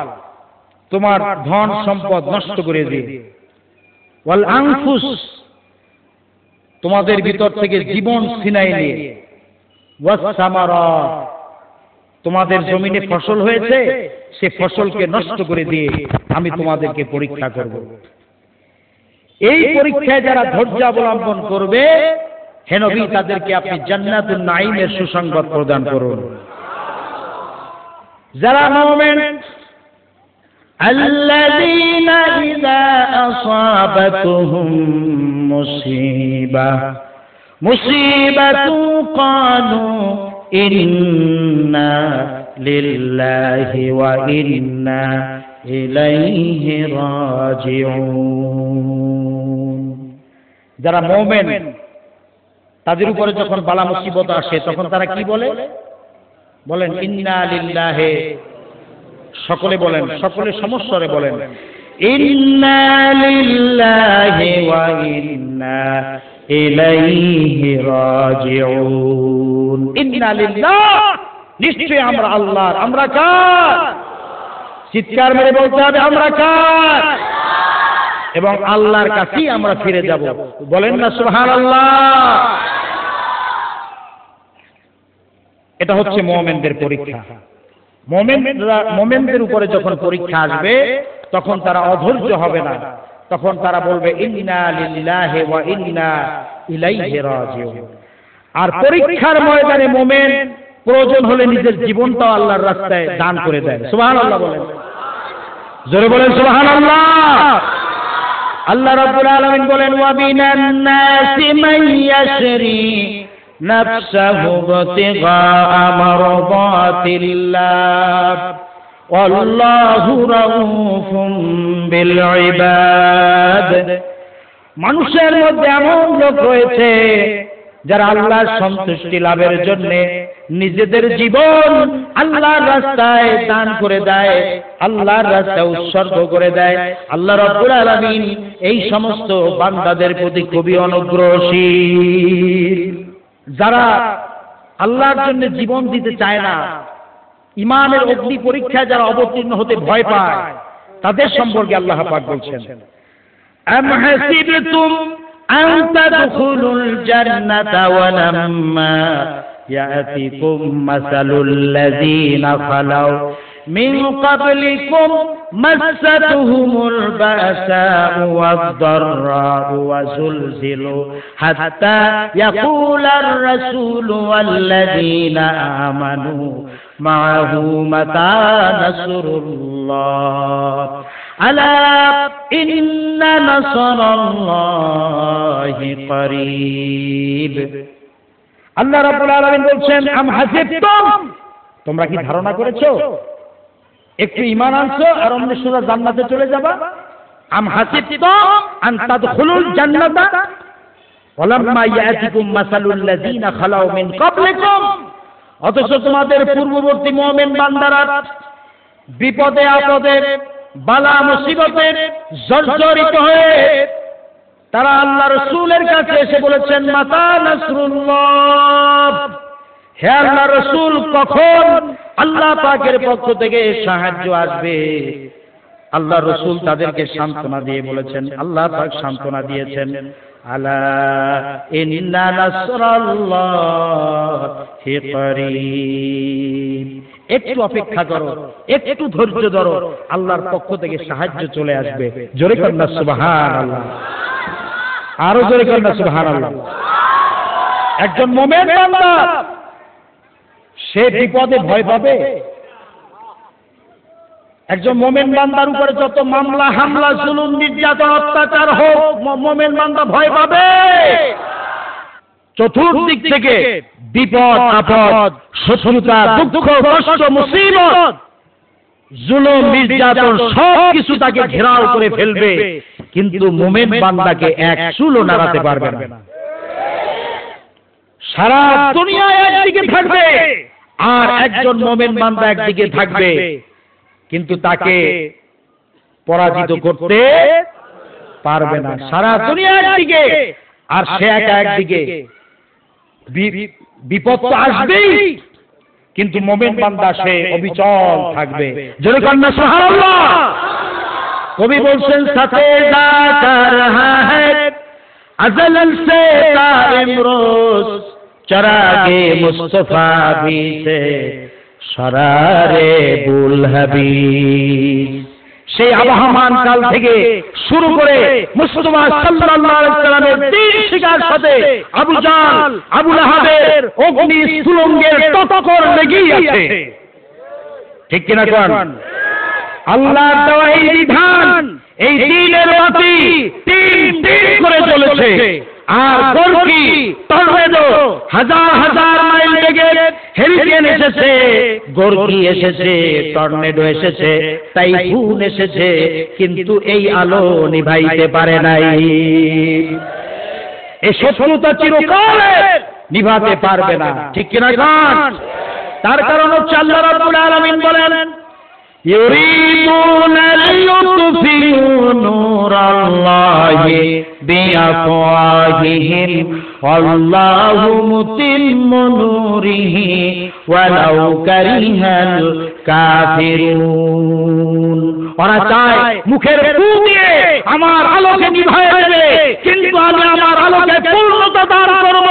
তোমার ধন সম্পদ নষ্ট করে দিয়ে, ওয়াল আনফুস তোমাদের ভিতর থেকে জীবন ছিনাই নিয়ে, ওয়াস সামারাত তোমাদের জমিনে ফসল হয়েছে, সে ফসলকে নষ্ট করে দিয়ে আমি তোমাদেরকে পরীক্ষা করব। এই পরীক্ষায় যারা ধৈর্য অবলম্বন করবে, হে নবী, তাদেরকে আপনি জান্নাতুন নাঈমের সুসংবাদ প্রদান করুন। যারা মুমিন, আল্লাযীনা ইযা আসাবাতুহুম মুসিবাতু ক্বালু ইন্না লিল্লাহি ওয়া ইন্না ইলাইহি রাজিউন। যারা মুমিন, তাদের উপরে যখন বালা মুসিবত আসে তখন তারা কি বলে? বলেন ইন্না লিল্লাহি, সকলে বলেন, সকলে সমস্বরে বলেন ইন্না লিল্লাহি ওয়া ইন্না ইলাইহি রাজিউন। ইন্না লিল্লাহ, নিশ্চয়ই আমরা আল্লাহর। আমরা কার? চিৎকার মেরে বলতে হবে আমরা কার? এবং আল্লাহর কাছেই আমরা ফিরে যাব। বলেন না সুবহানাল্লাহ। এটা হচ্ছে মুমিনদের পরীক্ষা। মুমিনদের উপরে যখন পরীক্ষা আসবে তখন তারা অধৈর্য হবে না, তখন তারা বলবে ইন্না লিল্লাহি ওয়া ইন্না ইলাইহি রাজিউন। আর পরীক্ষার ময়দানে মুমিন প্রয়োজন হলে নিজের জীবনটাও আল্লাহর রাস্তায় দান করে দেয়। সুবহানাল্লাহ বলেন, জোরে বলেন সুবহানাল্লাহ। আল্লাহ রাব্বুল আলামিন বলেন ওয়া বিনান নাসি মান ইয়াশরি নাফসাহু ইবতিগাআ মারদাতিল্লাহ ওয়াল্লাহু রাউফুম বিল ইবাদ। মানুষের মধ্যে এমন লোক রয়েছে যারা আল্লাহর সন্তুষ্টি লাভের জন্য নিজেদের জীবন আল্লাহর রাস্তায় দান করে দেয়, আল্লাহর রাস্তায় উৎসর্গ করে দেয়। আল্লাহ রাব্বুল আলামিন এই সমস্ত বান্দাদের প্রতি খুবই অনুগ্রহশীল। যারা আল্লাহর জন্য জীবন দিতে চায় না, ইমানের অগ্নি পরীক্ষায় যারা অবতীর্ণ হতে ভয় পায়, তাদের সম্পর্কে আল্লাহ পাক বলছেন আম হাসিবতুম আন তাদখুলুল জান্নাতা ওয়া লাম্মা ইয়াতিকুম মাসালুল লাযীনা খালাউ মিন ক্বাবলিকুম মাসাতুহুমুল বাসাউ ওয়াদ-দাররাউ ওয়া যুলজিলু হাত্তা ইয়াকুলার রাসূলু ওয়াল্লাযীনা আমানু মা'আহু মাতা নাসরুল্লাহ আলা ইন্না নাসরাল্লাহি করিব। আল্লাহ রাব্বুল আলামিন বলছেন আম হাসিবতুম, তোমরা কি ধারণা করেছো একটু ঈমান আনছো আর অমনি সোজা জান্নাতে চলে যাবা? আম হাসিবতুম আন তাদখুলুল জান্নাতা ওয়ালাম্মা ইয়াতিকুম মাসালুল লাযীনা খালাউ মিন ক্বাবলিকুম, অথচ তোমাদের পূর্ববর্তী মুমিন বান্দারা বিপদে আপদে বালা মুসিবতে জর্জরিত হয়ে তারা আল্লাহ রাসূলের কাছে এসে বলেছেন মাতা নাসরুল্লাহ, হে আল্লাহ রাসূল, কখন আল্লাহ পাকের পক্ষ থেকে সাহায্য আসবে? আল্লাহ রাসূল তাদেরকে সান্ত্বনা দিয়ে বলেছেন, আল্লাহ পাক সান্ত্বনা দিয়েছেন আলা ইন্না নাসরাল্লাহি করিব, একটু অপেক্ষা করো, একটু ধৈর্য ধরো, আল্লাহর পক্ষ থেকে সাহায্য চলে আসবে। জোরে কর না সুবহানাল্লাহ, আরো জোরে কর না সুবহানাল্লাহ। একজন মুমিন বান্দা সে বিপদে ভয় পাবে? একজন মুমিন বান্দার উপরে যত মামলা হামলা জুলুম নির্যাতন অত্যাচার হোক, মুমিন বান্দা ভয় পাবে? চতুর্দিক থেকে বিপদ আপদ, শত্রুতা, দুঃখ, কষ্ট, মুসিবত, জুলুম নির্যাতন সব কিছু তাকে ঘেরাও করে ফেলবে, কিন্তু মুমিন বান্দাকে এক চুলও নাড়াতে পারবে না। সারা দুনিয়া একদিকে থাকবে আর একজন মুমিন বান্দা একদিকে থাকবে, কিন্তু তাকে পরাজিত করতে পারবে না। সারা দুনিয়া একদিকে আর সে একা একদিকে। বিপদ তো আসবেই, কিন্তু মুমিন বান্দা সে অবিচল থাকবে। জোরে কন্যা সুবহানাল্লাহ। কবি বলছেন সাথে যাতা রহা হ্যায় আজল সে তা ইমরোজ, চরাগে মুস্তফা ভি সে সরারে বুল হাবিব। সেই আবহমান কাল থেকে শুরু করে মুস্তাফা সাল্লাল্লাহু আলাইহি ওয়াসাল্লামের দ্বীন শিখার সাথে আবু জাহল, আবু লাহাবের অগ্নি সুলঙ্গের টক্কর লেগেই আছে। ঠিক কিনা কোন? আল্লাহর দেওয়া এই বিধান, এই দ্বীনের বাতি তিন তিন করে চলেছে। আর গর্কি, টর্নেডো, হাজার হাজার মাইল বেগে হেরিকেন এসেছে, গর্কি এসেছে, টর্নেডো এসেছে, টাইফুন এসেছে, কিন্তু এই আলো নিভাইতে পারে নাই। এই শত্রুতা চিরকালের নিভাতে পারবে না। ঠিক কিনা গান? তার কারণ হচ্ছে আল্লাহ রাব্বুল আলামিন বলেন, يريدون ليطفئوا نور الله بأفواههم والله متم نوره ولو كره الكافرون। ওরা চায় মুখের ফু দিয়ে আমার আলোকে নিভায় দেবে, কিন্তু আমি আমার আলোকে পূর্ণতা দান করব,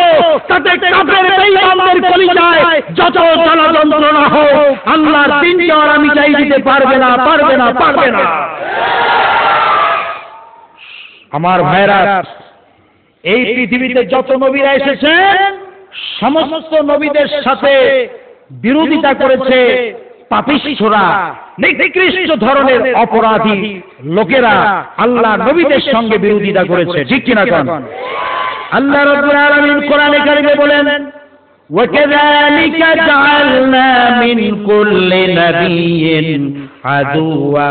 তাতে কাফের বেঈমানদের কলিজায় যত জ্বালা যন্ত্রণা হোক আল্লাহর দ্বীনকে ওরা মিটাই দিতে পারবে না, পারবে না, পারবে না। আমার ভাইরা, এই পৃথিবীতে যত নবীরা এসেছেন সমস্ত নবীদের সাথে বিরোধিতা করেছে পাপিষ্ঠরা, নিকৃষ্ট ধরনের অপরাধী লোকেরা আল্লাহ নবীদের সঙ্গে বিরোধিতা করেছে। ঠিক কিনা কোন? আল্লাহ রাব্বুল আলামিন কোরআনে কারিমে বলেন, وَكَذَلِكَ جَعَلْنَا مِنْ كُلِّ نَبِيٍّ عَدُوًّا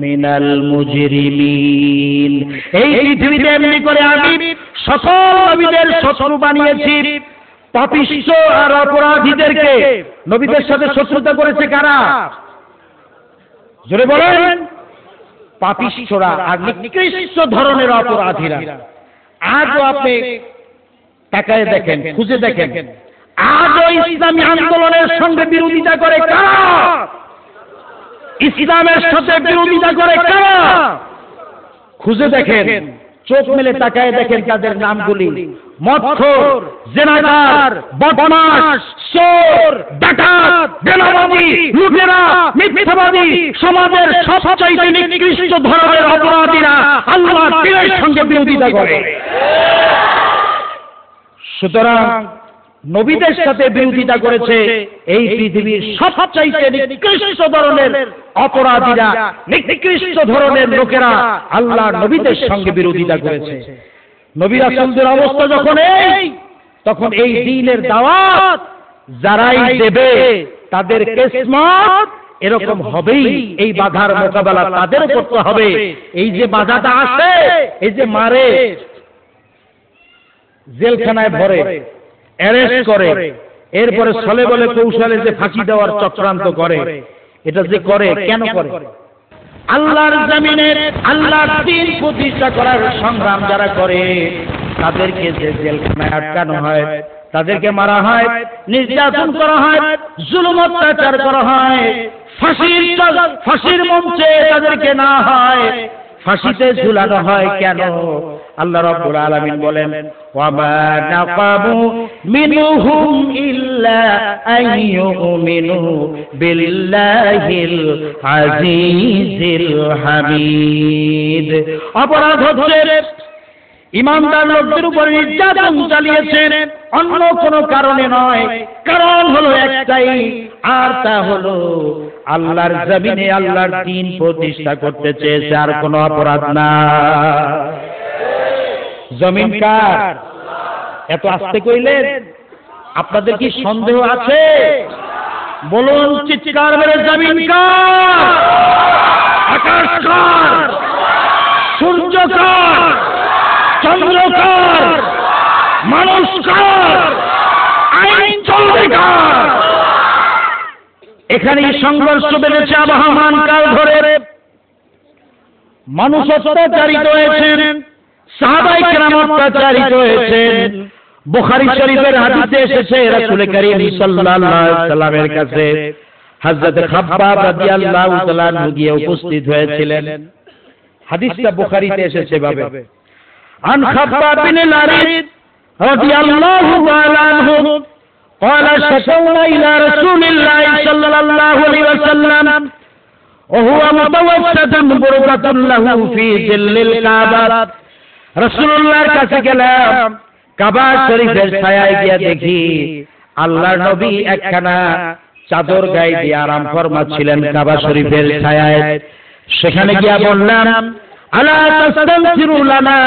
مِنَ الْمُجْرِمِينَ। এই পৃথিবীতে এমনি করে আমি সকল নবীদের শত্রু বানিয়েছি। পাপিষ্ঠ আর অপরাধীদেরকে নবীদের সাথে শত্রুতা করেছে কারা? জোরে বলেন। পাপিষ্ঠরা আর নিকৃষ্ট ধরনের অপরাধীরা। আজও আপনি তাকায় দেখেন, খুঁজে দেখেন, আজও ইসলামী আন্দোলনের সঙ্গে বিরোধিতা করে কারা? ইসলামের সাথে বিরোধিতা করে কারা? খুঁজে দেখেন, চোখ মেলে তাকায় দেখেন তাদের নামগুলি। মদখোর, জেনাদার, বদমাশ, চোর, ডাকাত, বেনামাজি, লুটেরা, মিথ্যাবাদী, সমাজের সবচাইতে নিকৃষ্ট ধরনের অপরাধীরা আল্লাহর দ্বীনের সঙ্গে বিরোধিতা করে। সুতরাং নবীদের সাথে বিরোধিতা করেছে এই পৃথিবীর সবচাইতে নিকৃষ্ট ধরনের অপরাধীরা, নিকৃষ্ট ধরনের লোকেরা আল্লাহর নবীদের সঙ্গে বিরোধিতা করেছে। নবী রাসূলদের অবস্থা যখন এই, তখন এই দ্বীনের দাওয়াত যারাই দেবে তাদের কিসমত এরকম হবেই। এই বাধার মোকাবেলা তাদের করতে হবে। এই যে বাধাটা আসে, এই যে মারে, জেলখানায় ভরে, অ্যারেস্ট করে, এরপরে ছলে বলে কৌশলে যে ফাঁসি দেওয়ার চক্রান্ত করে, এটা যে করে কেন করে? আল্লাহর জমিনে আল্লাহর দ্বীন প্রতিষ্ঠা করার সংগ্রাম যারা করে তাদেরকে যে জেলখানায় আটকানো হয়, তাদেরকে মারা হয়, নির্যাতন করা হয়, জুলুম অত্যাচার করা হয়, ফাঁসির মঞ্চে তাদেরকে না হয়, ফাঁসিতে ঝুলানো হয় কেন? আল্লাহ রাব্বুল আলামিন বলেন, ওয়ামা নাকামু মিনহুম ইল্লা আইয়ুমিনু বিল্লাহিল আজিজিল হামিদ। অপরাধ হচ্ছে ইমানদার লোকদের উপর নির্যাতন চালিয়েছেন, অন্য কোনো কারণে নয়। কারণ হলো একটাই, আর তা হলো আল্লাহর জমিনে আল্লাহর দ্বীন প্রতিষ্ঠা করতে চেয়েছে, আর কোনো অপরাধ না। জমিন কার? এত আস্তে কইলেন, আপনাদের কি সন্দেহ আছে? বলুন চিৎকার মেরে, জমিন কার? আকাশ কার? সূর্য কার? চন্দ্র কার? মানুষ কার? আইন চলবে কার? এখানে সংঘর্ষ বেড়েছে আবহমান কাল ধরে। মানুষ অত্যাচারিত হয়েছেন, সাহাবায়ে কেরাম অত্যাচারিত হয়েছেন। বুখারী শরীফের হাদিসে এসেছে রাসূল করিম সাল্লাল্লাহু আলাইহি ওয়াসাল্লামের কাছে হযরত খাব্বাব রাদিয়াল্লাহু তাআলা আনহু গিয়ে উপস্থিত হয়েছিলেন। হাদিসটা বুখারীতে এসেছে ভাবে, আন খাব্বাব বিন আল-আরিদ রাদিয়াল্লাহু তাআলা আনহু قال شكونا إلى رسول الله صلى الله عليه وسلم وهو متوسد بردة له في ظل الكعبة রাসূলুল্লাহর কাছে গেলাম কাবা শরীফের ছায়ায় গিয়ে দেখি আল্লাহর নবী একখানা চাদর গায়ে দিয়ে আরাম ফরমাচ্ছিলেন কাবা শরীফের ছায়ায়। সেখানে গিয়ে বললাম আলা তাস্তাগফিরু লানা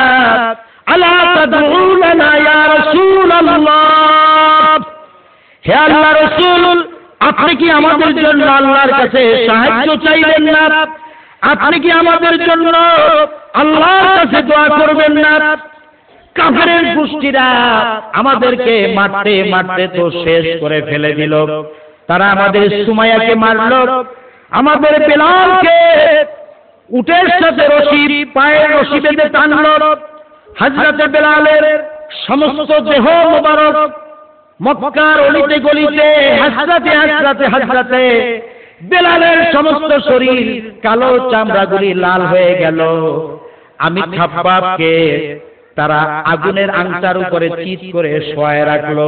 আলা তাদউ লানা ইয়া রাসূলুল্লাহ, হে আল্লাহর রাসূল আপনি কি আমাদের জন্য আল্লাহর কাছে সাহায্য চাইবেন না? আপনি কি আমাদের জন্য আল্লাহর কাছে দোয়া করবেন না? কাফেরের গোষ্ঠীরা আমাদেরকে মারতে মারতে তো শেষ করে ফেলে দিল। তারা আমাদের সুমাইয়াকে মারল, আমাদের বেলালকে উটের সাথে রশি পায়ে রশি বেঁধে টানল। হযরতে বেলালের সমস্ত দেহ মোবারক মক্কার অলিতে গলিতে হাসরাতে হাসরাতে হাসরাতে বেলালের সমস্ত শরীর কালো চামড়াগুলি লাল হয়ে গেল। আমি খাব্বাবকে তারা আগুনের আংটার উপরে চিৎ করে শোয়ায় রাখলো।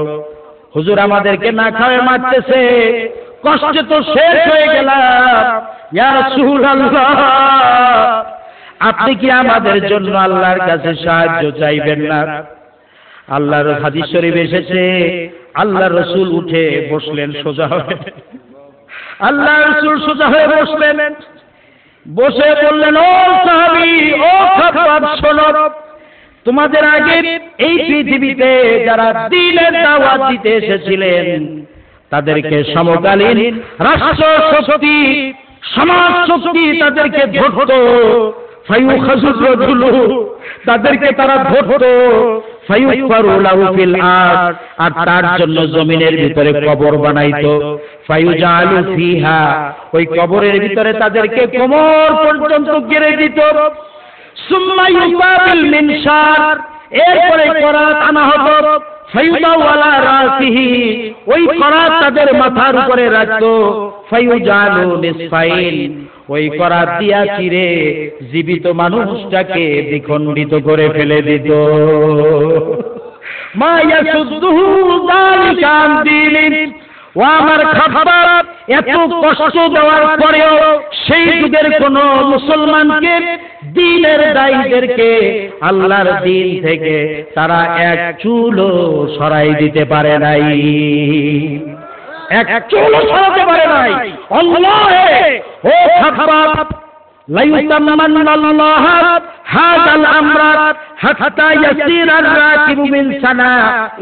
হুজুর আমাদেরকে না খাওয়ায় মারতেছে, কষ্টে তো শেষ হয়ে গেলাম। ইয়া রাসূলুল্লাহ আপনি কি আমাদের জন্য আল্লাহর কাছে সাহায্য চাইবেন না? আল্লাহর হাদিস শরীফ এসেছে আল্লাহর রাসূল উঠে বসলেন সোজা হয়ে। আল্লাহর রাসূল সোজা হয়ে বসলেন, বসে বললেন ও সাহাবী ও খাব্বাব শোনো, তোমাদের আগে এই পৃথিবীতে যারা দ্বীনের দাওয়াত দিতে এসেছিলেন তাদেরকে সমকালীন রাষ্ট্র শক্তি সমাজ শক্তি তাদেরকে ধরতো, ফায়ুখাযুর রাজুলু তাদেরকে তারা ধরতো, ফায়ুফারু লাহু ফিল আরদ আর তার জন্য জমিনের ভিতরে কবর বানাইতো, ফায়ুজালু ফিহা ওই কবরের ভিতরে তাদেরকে কোমর পর্যন্ত গেড়ে দিত। সুম্মা ইউকাবিল মিনশার এরপরে করাত আনা হতো, ফায়ুদাউ আলা রাসিহি ওই করাত তাদের মাথার উপরে রাখতো, ফায়ুজালু নিসফাইন ওই করাত দিয়া চিরে জীবিত মানুষটাকে দ্বিখণ্ডিত করে ফেলে দিত। মা ইয়াসুদ্দুহু যালিকা আন দীনিন ও আমার খাব্বাব এত কষ্ট দেওয়ার পরেও সেই যুগের কোন মুসলমানকে দ্বীনের দায়ীদেরকে আল্লাহর দ্বীন থেকে তারা এক চুলও সরাই দিতে পারে নাই, এক চুলও সরাতে পারে নাই। আল্লাহে ও খাব্বাব লা ইউতাম্মান্নাল্লাহ হাযাল আমরা হাত্তা ইয়াসিরার রাকিবু মিন সানা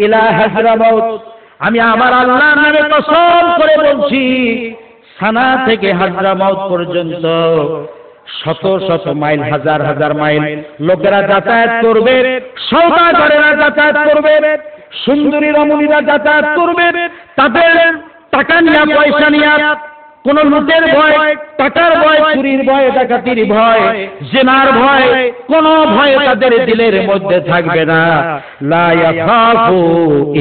ইলা হাজরামাউত। আমি আমার আল্লাহর নামে কসম করে বলছি সানা থেকে হাজরামাউত পর্যন্ত শত শত মাইল হাজার হাজার মাইল লোকেরা যাতায়াত করবে, সওদাগরেরা যাতায়াত করবে, সুন্দরী রমণীরা যাতায়াত করবে। তাদের টাকা নিয়ে পয়সা নিয়ে কোন লুটের ভয়, টাকার ভয়, চুরির ভয়, ডাকাতির ভয়, জিনার ভয়, কোন ভয় তাদের দিলের মধ্যে থাকবে না। লা ইয়াখাফু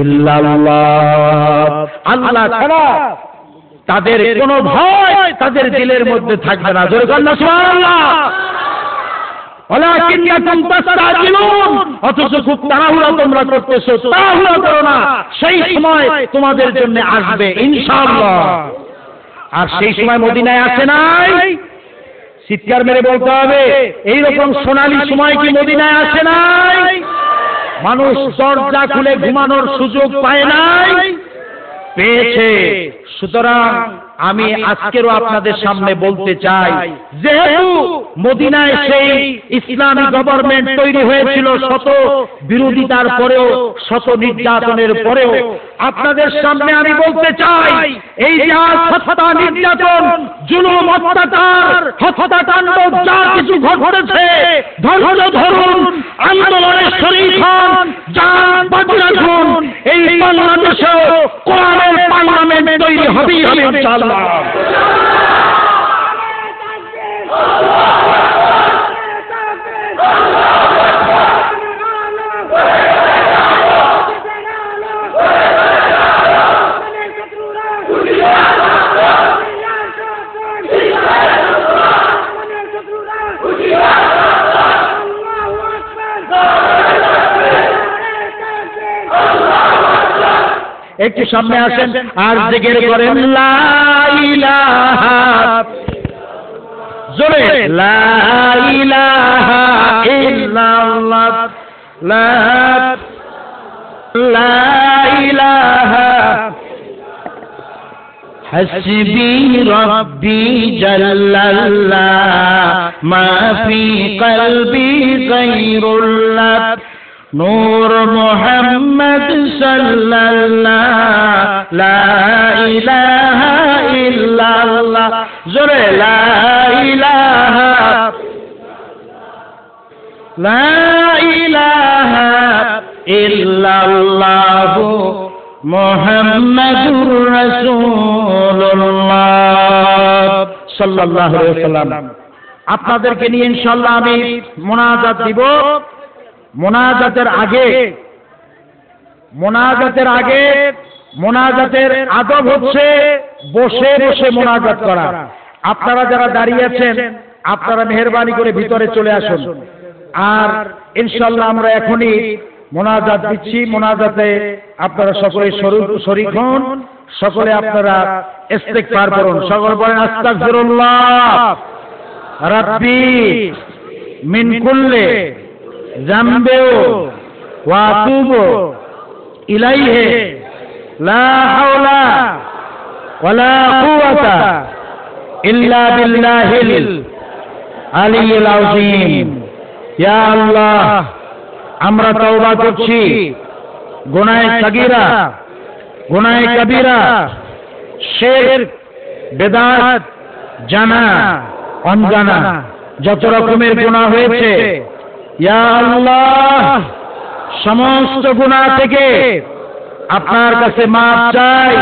ইল্লাল্লাহ আল্লাহ ছাড়া তাদের কোনো ভয় তাদের দিলের মধ্যে থাকবে না। জোরে বলুন সুবহানাল্লাহ। ওয়ালাকিন্নাকুম তাস্তাজিলুন অথচ খুব তাড়াহুড়া তোমরা করতেছো, তাড়াহুড়া করো না, সেই সময় তোমাদের জন্য আসবে ইনশাআল্লাহ। আর সেই সময় মদিনায় আসে নাই? চিৎকার মেরে বলতে হবে এইরকম সোনালী সময় কি মদিনায় আসে নাই? মানুষ দরজা খুলে ঘুমানোর সুযোগ পায় নাই? পেয়েছে। সুতরাং আমি আজকেরও আপনাদের সামনে বলতে চাই, যেহেতু মদিনায় সেই ইসলামী গভর্নমেন্ট তৈরি হয়েছিল শত বিরোধিতার পরেও, শত নির্যাতনের পরেও, আপনাদের সামনে আমি বলতে চাই এই যে হত্যা, নির্যাতন, জুলুম, অত্যাচার, হত্যা তাণ্ডব যা কিছু ঘটেছে, ধৈর্য ধরুন, আন্দোলনে শরীক হন, জান বাজি রাখুন। এই বাংলাদেশেও কোরআনের পার্লামেন্ট তৈরি হবেই হবে ইনশাআল্লাহ। একটু সামনে আসেন আর জিকির করেন লা ইলাহা জোরে লা ইলাহা ইল্লাল্লাহ লা ইলাহা حسبي ربي جل الله ما في قلبي غير الله نور محمد صلى الله لا إله إلا الله زر لا إله إلا الله মুহাম্মাদুর রাসূলুল্লাহ সাল্লাল্লাহু আলাইহি ওয়াসাল্লাম। আপনাদেরকে নিয়ে ইনশাআল্লাহ আমি মুনাজাত দিব। মুনাজাতের আগে মুনাজাতের আদব হচ্ছে বসে বসে মুনাজাত করা। আপনারা যারা দাঁড়িয়ে আছেন আপনারা মেহেরবানি করে ভিতরে চলে আসুন। আর ইনশাআল্লাহ আমরা এখনই মোনাজাত দিচ্ছি। মোনাজাতে আপনারা সকলে শরীক হন, সকলে আপনারা ইস্তিগফার করুন। সকলে বলেন আস্তাগফিরুল্লাহ রাব্বি মিন কুল্লি যামবি ওয়া আতুবু ইলাইহি লা হাওলা ওয়ালা কুওয়াতা ইল্লা বিল্লাহিল আলিয়্যিল আযীম। ইয়া আল্লাহ, আমরা তওবা করছি গুনাহে সাগীরা, গুনাহে কবীরা, শিরক, বিদআত, জানা অনজানা যত রকমের গুনাহ হয়েছে, ইয়া আল্লাহ সমস্ত গুনাহ থেকে আপনার কাছে মাফ চাই,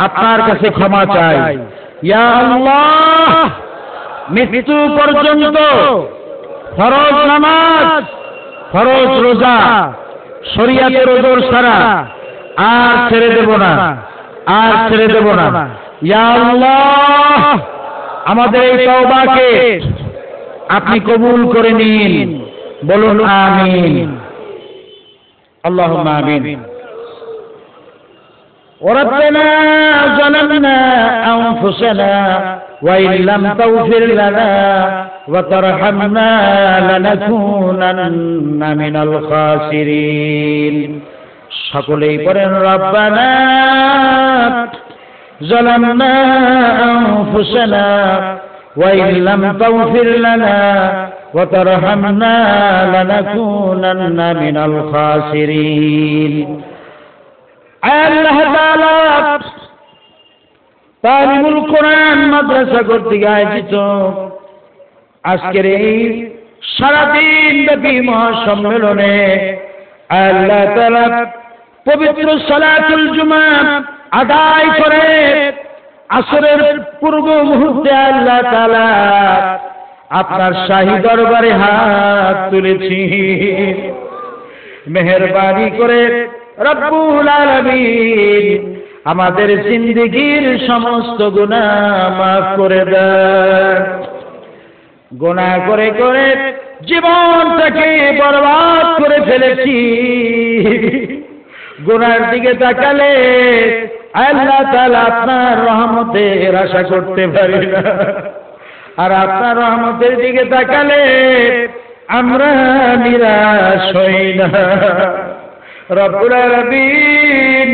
আপনার কাছে ক্ষমা চাই। ইয়া আল্লাহ মৃত্যু পর্যন্ত ফরজ নামাজ, ফরজ রোজা, শরীয়তের ওজর ছাড়া আর ছেড়ে দেব না, আর ছেড়ে দেব না। ইয়া আল্লাহ আমাদের এই তওবাকে আপনি কবুল করে নিন, বলুন আমিন। আল্লাহুম্মা আমিন। وربنا ظلمنا أنفسنا وإن لم تغفر لنا وترحمنا لنكونن من الخاسرين। সকলেই পড়েন রব্বানা ظلمنا أنفسنا وإن لم تغفر لنا وترحمنا لنكونن من الخاسرين। আল্লাহ তাআলা তালিমুল কোরআন মাদ্রাসা কর্তৃক আয়োজিত আজকের এই সারাদিন ব্যাপী মহাসম্মেলনে আল্লাহ তাআলা পবিত্র সালাতুল জুমা আদায় করে আসরের পূর্ব মুহূর্তে আল্লাহ তাআলা আপনার শাহী দরবারে হাত তুলেছি। মেহেরবানি করে রব্বুল আলামিন আমাদের জিন্দেগীর সমস্ত গুনাহ মাফ করে দেন। গুনাহ করে করে জীবনটাকে বরবাদ করে ফেলেছি। গুনাহের দিকে তাকালে আল্লাহ তাআলা আপনার রহমতের আশা করতে পারি না, আর আপনার রহমতের দিকে তাকালে আমরা নিরাশ হই না। রব্বুল আলামিন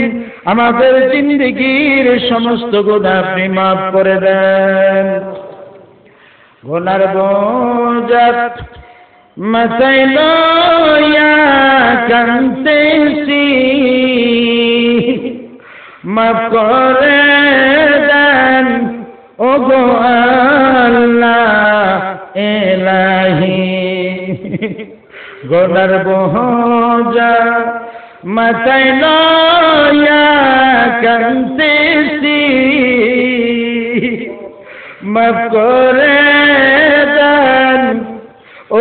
আমাদের জিন্দেগীর সমস্ত গুনাহ আপনি মাফ করে দেন। গুনার বোঝা মাথায় লইয়া কাঁদতেছি, মাফ করে দেন ওগো আল্লাহ ইলাহি। গুনার বোঝা মাথায় লইয়া কাঁদতেছি, মাফ করে দেন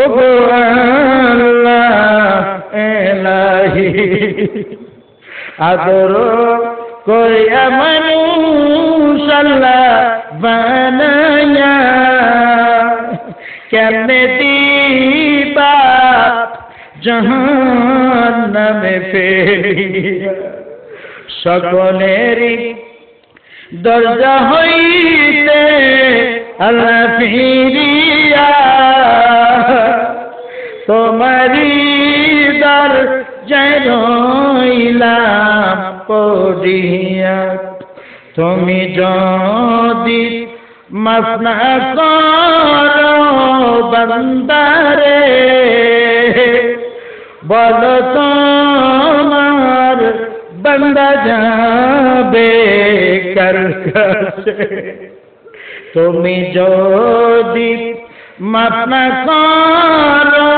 ওগো আল্লাহ ইলাহি। আদর কইয়া মানুষ আল্লাহ বানায়া কেমনে দিবা জাহান্নামে ফেলিয়া। সকলেরই দরজা হইতে আল্লাহ ফিরিয়া তোমারি দরজায় রইলাম পড়িয়া তুমি যদি মাফ না করো বান্দারে বলো তোমার বান্দা যাবে কার কাছে তুমি যদি মাফ না করো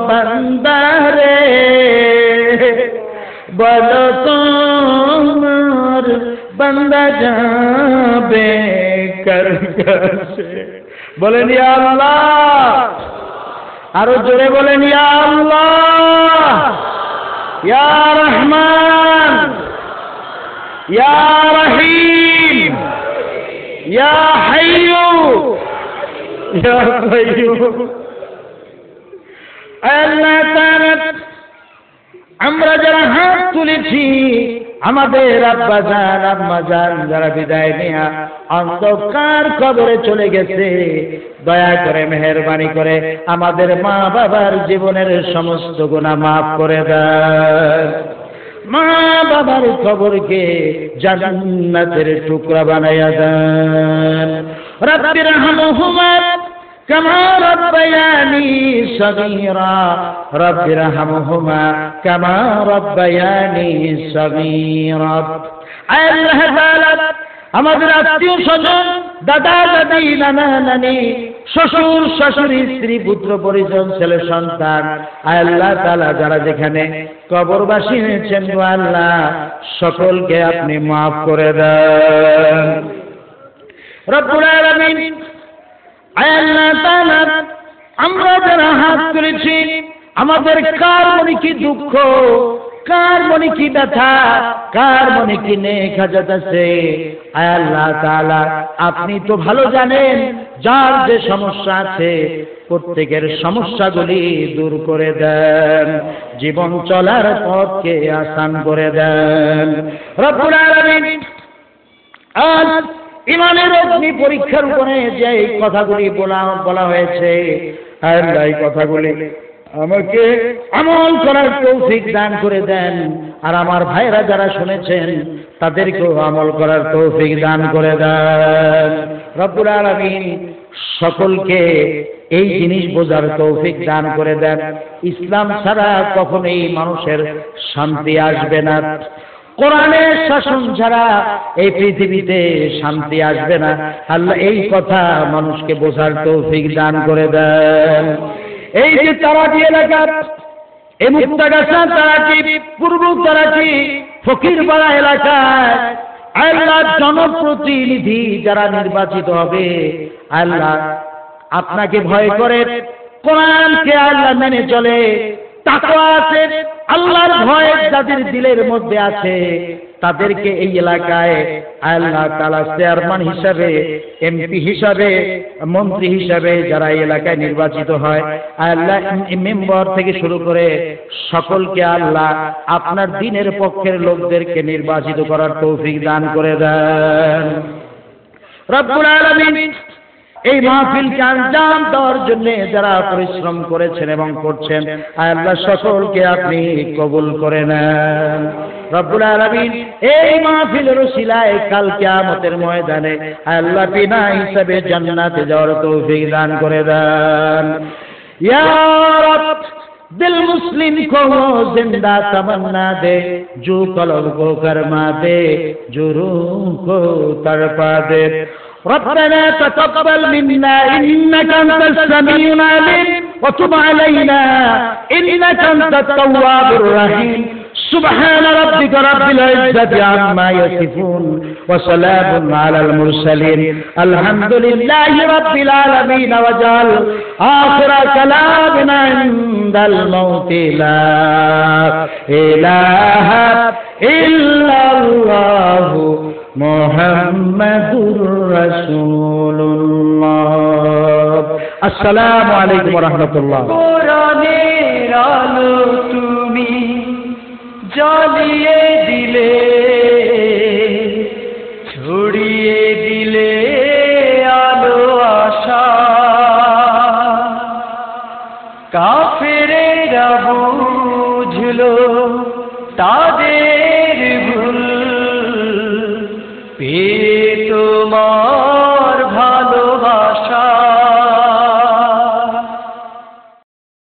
বান্দারে বলো তোমার বান্দা যাবে কার কাছে বলেন ইয়া আল্লাহ আরো জোরে বলেন ইয়া আল্লাহ ইয়া রহমান ইয়া রহিম ইয়া হাইয়ু ইয়া কাইয়ুম আল্লাহ তাআলা আমরা যারা হাত তুলেছি আমাদের আব্বা জান আম্মা জান যারা বিদায় নিয়ে অন্ধকার কবরে চলে গেছে দয়া করে মেহেরবানি করে আমাদের মা বাবার জীবনের সমস্ত গুনাহ মাফ করে দেন মা বাবার কবরকে জান্নাতের টুকরা বানায়া দেন রব্বির হামহুমা কামা রব্বায়ানি সগীরা রব্বির হামহুমা কামা রব্বায়ানি সগীরা আল্লাহ তাআলা আমাদের আত্মীয় স্বজন দাদা দাদি নানা নানি শ্বশুর শাশুড়ি স্ত্রী পুত্র পরিজন ছেলে সন্তান আল্লাহ তাআলা যারা যেখানে কবরবাসী হয়েছেন গো আল্লাহ সকলকে আপনি মাফ করে দেন রব্বুল আলামিন আল্লাহ তাআলা আমরা যারা হাত তুলেছি আমাদের কার মনে কি দুঃখ কার মনে কি ব্যথা কার মনে কি নেক হাজাত আছে আল্লাহ তাআলা আপনি তো ভালো জানেন যার যে সমস্যা আছে প্রত্যেকের সমস্যাগুলি দূর করে দেন জীবন চলার পথকে আসান করে দেন রব্বুল আলামিন আজ ইমানের অগ্নি পরীক্ষার উপরে যে কথাগুলি বলা হয়েছে আল্লাহ এই কথাগুলি আমাকে আমল করার তৌফিক দান করে দেন আর আমার ভাইরা যারা শুনেছেন তাদেরকেও আমল করার তৌফিক দান করে দেন রব্বুল আলামিন সকলকে এই জিনিস বোঝার তৌফিক দান করে দেন ইসলাম ছাড়া কখনোই মানুষের শান্তি আসবে না কোরআনের শাসন ছাড়া এই পৃথিবীতে শান্তি আসবে না আল্লাহ এই কথা মানুষকে বোঝার তৌফিক দান করে দেন এই যে তারাটি এলাকা এই মুক্তাগাছা তারাটি পূর্ব তারাটি ফকিরপাড়া এলাকায় আল্লাহ জনপ্রতিনিধি যারা নির্বাচিত হবে আল্লাহ আপনাকে ভয় করে কোরআনকে আল্লাহ মেনে চলে তাকওয়া আছে আল্লাহর ভয় যাদের দিলের মধ্যে আছে তাদেরকে এই এলাকায় আল্লাহ তাআলা চেয়ারম্যান হিসাবে এমপি হিসাবে মন্ত্রী হিসাবে যারা এই এলাকায় নির্বাচিত হয় আল্লাহ মেম্বার থেকে শুরু করে সকলকে আল্লাহ আপনার দ্বীনের পক্ষের লোকদেরকে নির্বাচিত করার তৌফিক দান করে দেন রব্বুল আলামিন এই মাহফিলকে আঞ্জাম দেওয়ার জন্য যারা পরিশ্রম করেছেন এবং করছেন আল্লাহ সকলকে আপনি কবুল করে নেন রব্বুল আলামিন এই মাহফিলের উসিলায় কাল কিয়ামতের ময়দানে আল্লাহ বিনা হিসাবে জান্নাতে যাওয়ার তৌফিক দান করে দেন ইয়া রব दिल मुस्लिम को वो जिंदा तमन्ना दे जो कलब को करमा दे जो रूह को तड़पा दे ربنا تقبل منا إنك أنت السميع العليم وتب علينا إنك أنت التواب الرحيم سبحان ربك رب العزة عما يصفون وسلام على المرسلين الحمد لله رب العالمين وجعل آخر كلامنا عند الموت لا إله إلا الله মুহাম্মাদুর রাসূলুল্লাহ আসসালামু আলাইকুম ওয়া রাহমাতুল্লাহ কোরআনের আলো তুমি জ্বালিয়ে দিলে, ছড়িয়ে দিলে আলো আশা। কাফেরেরা বুঝলো তাদের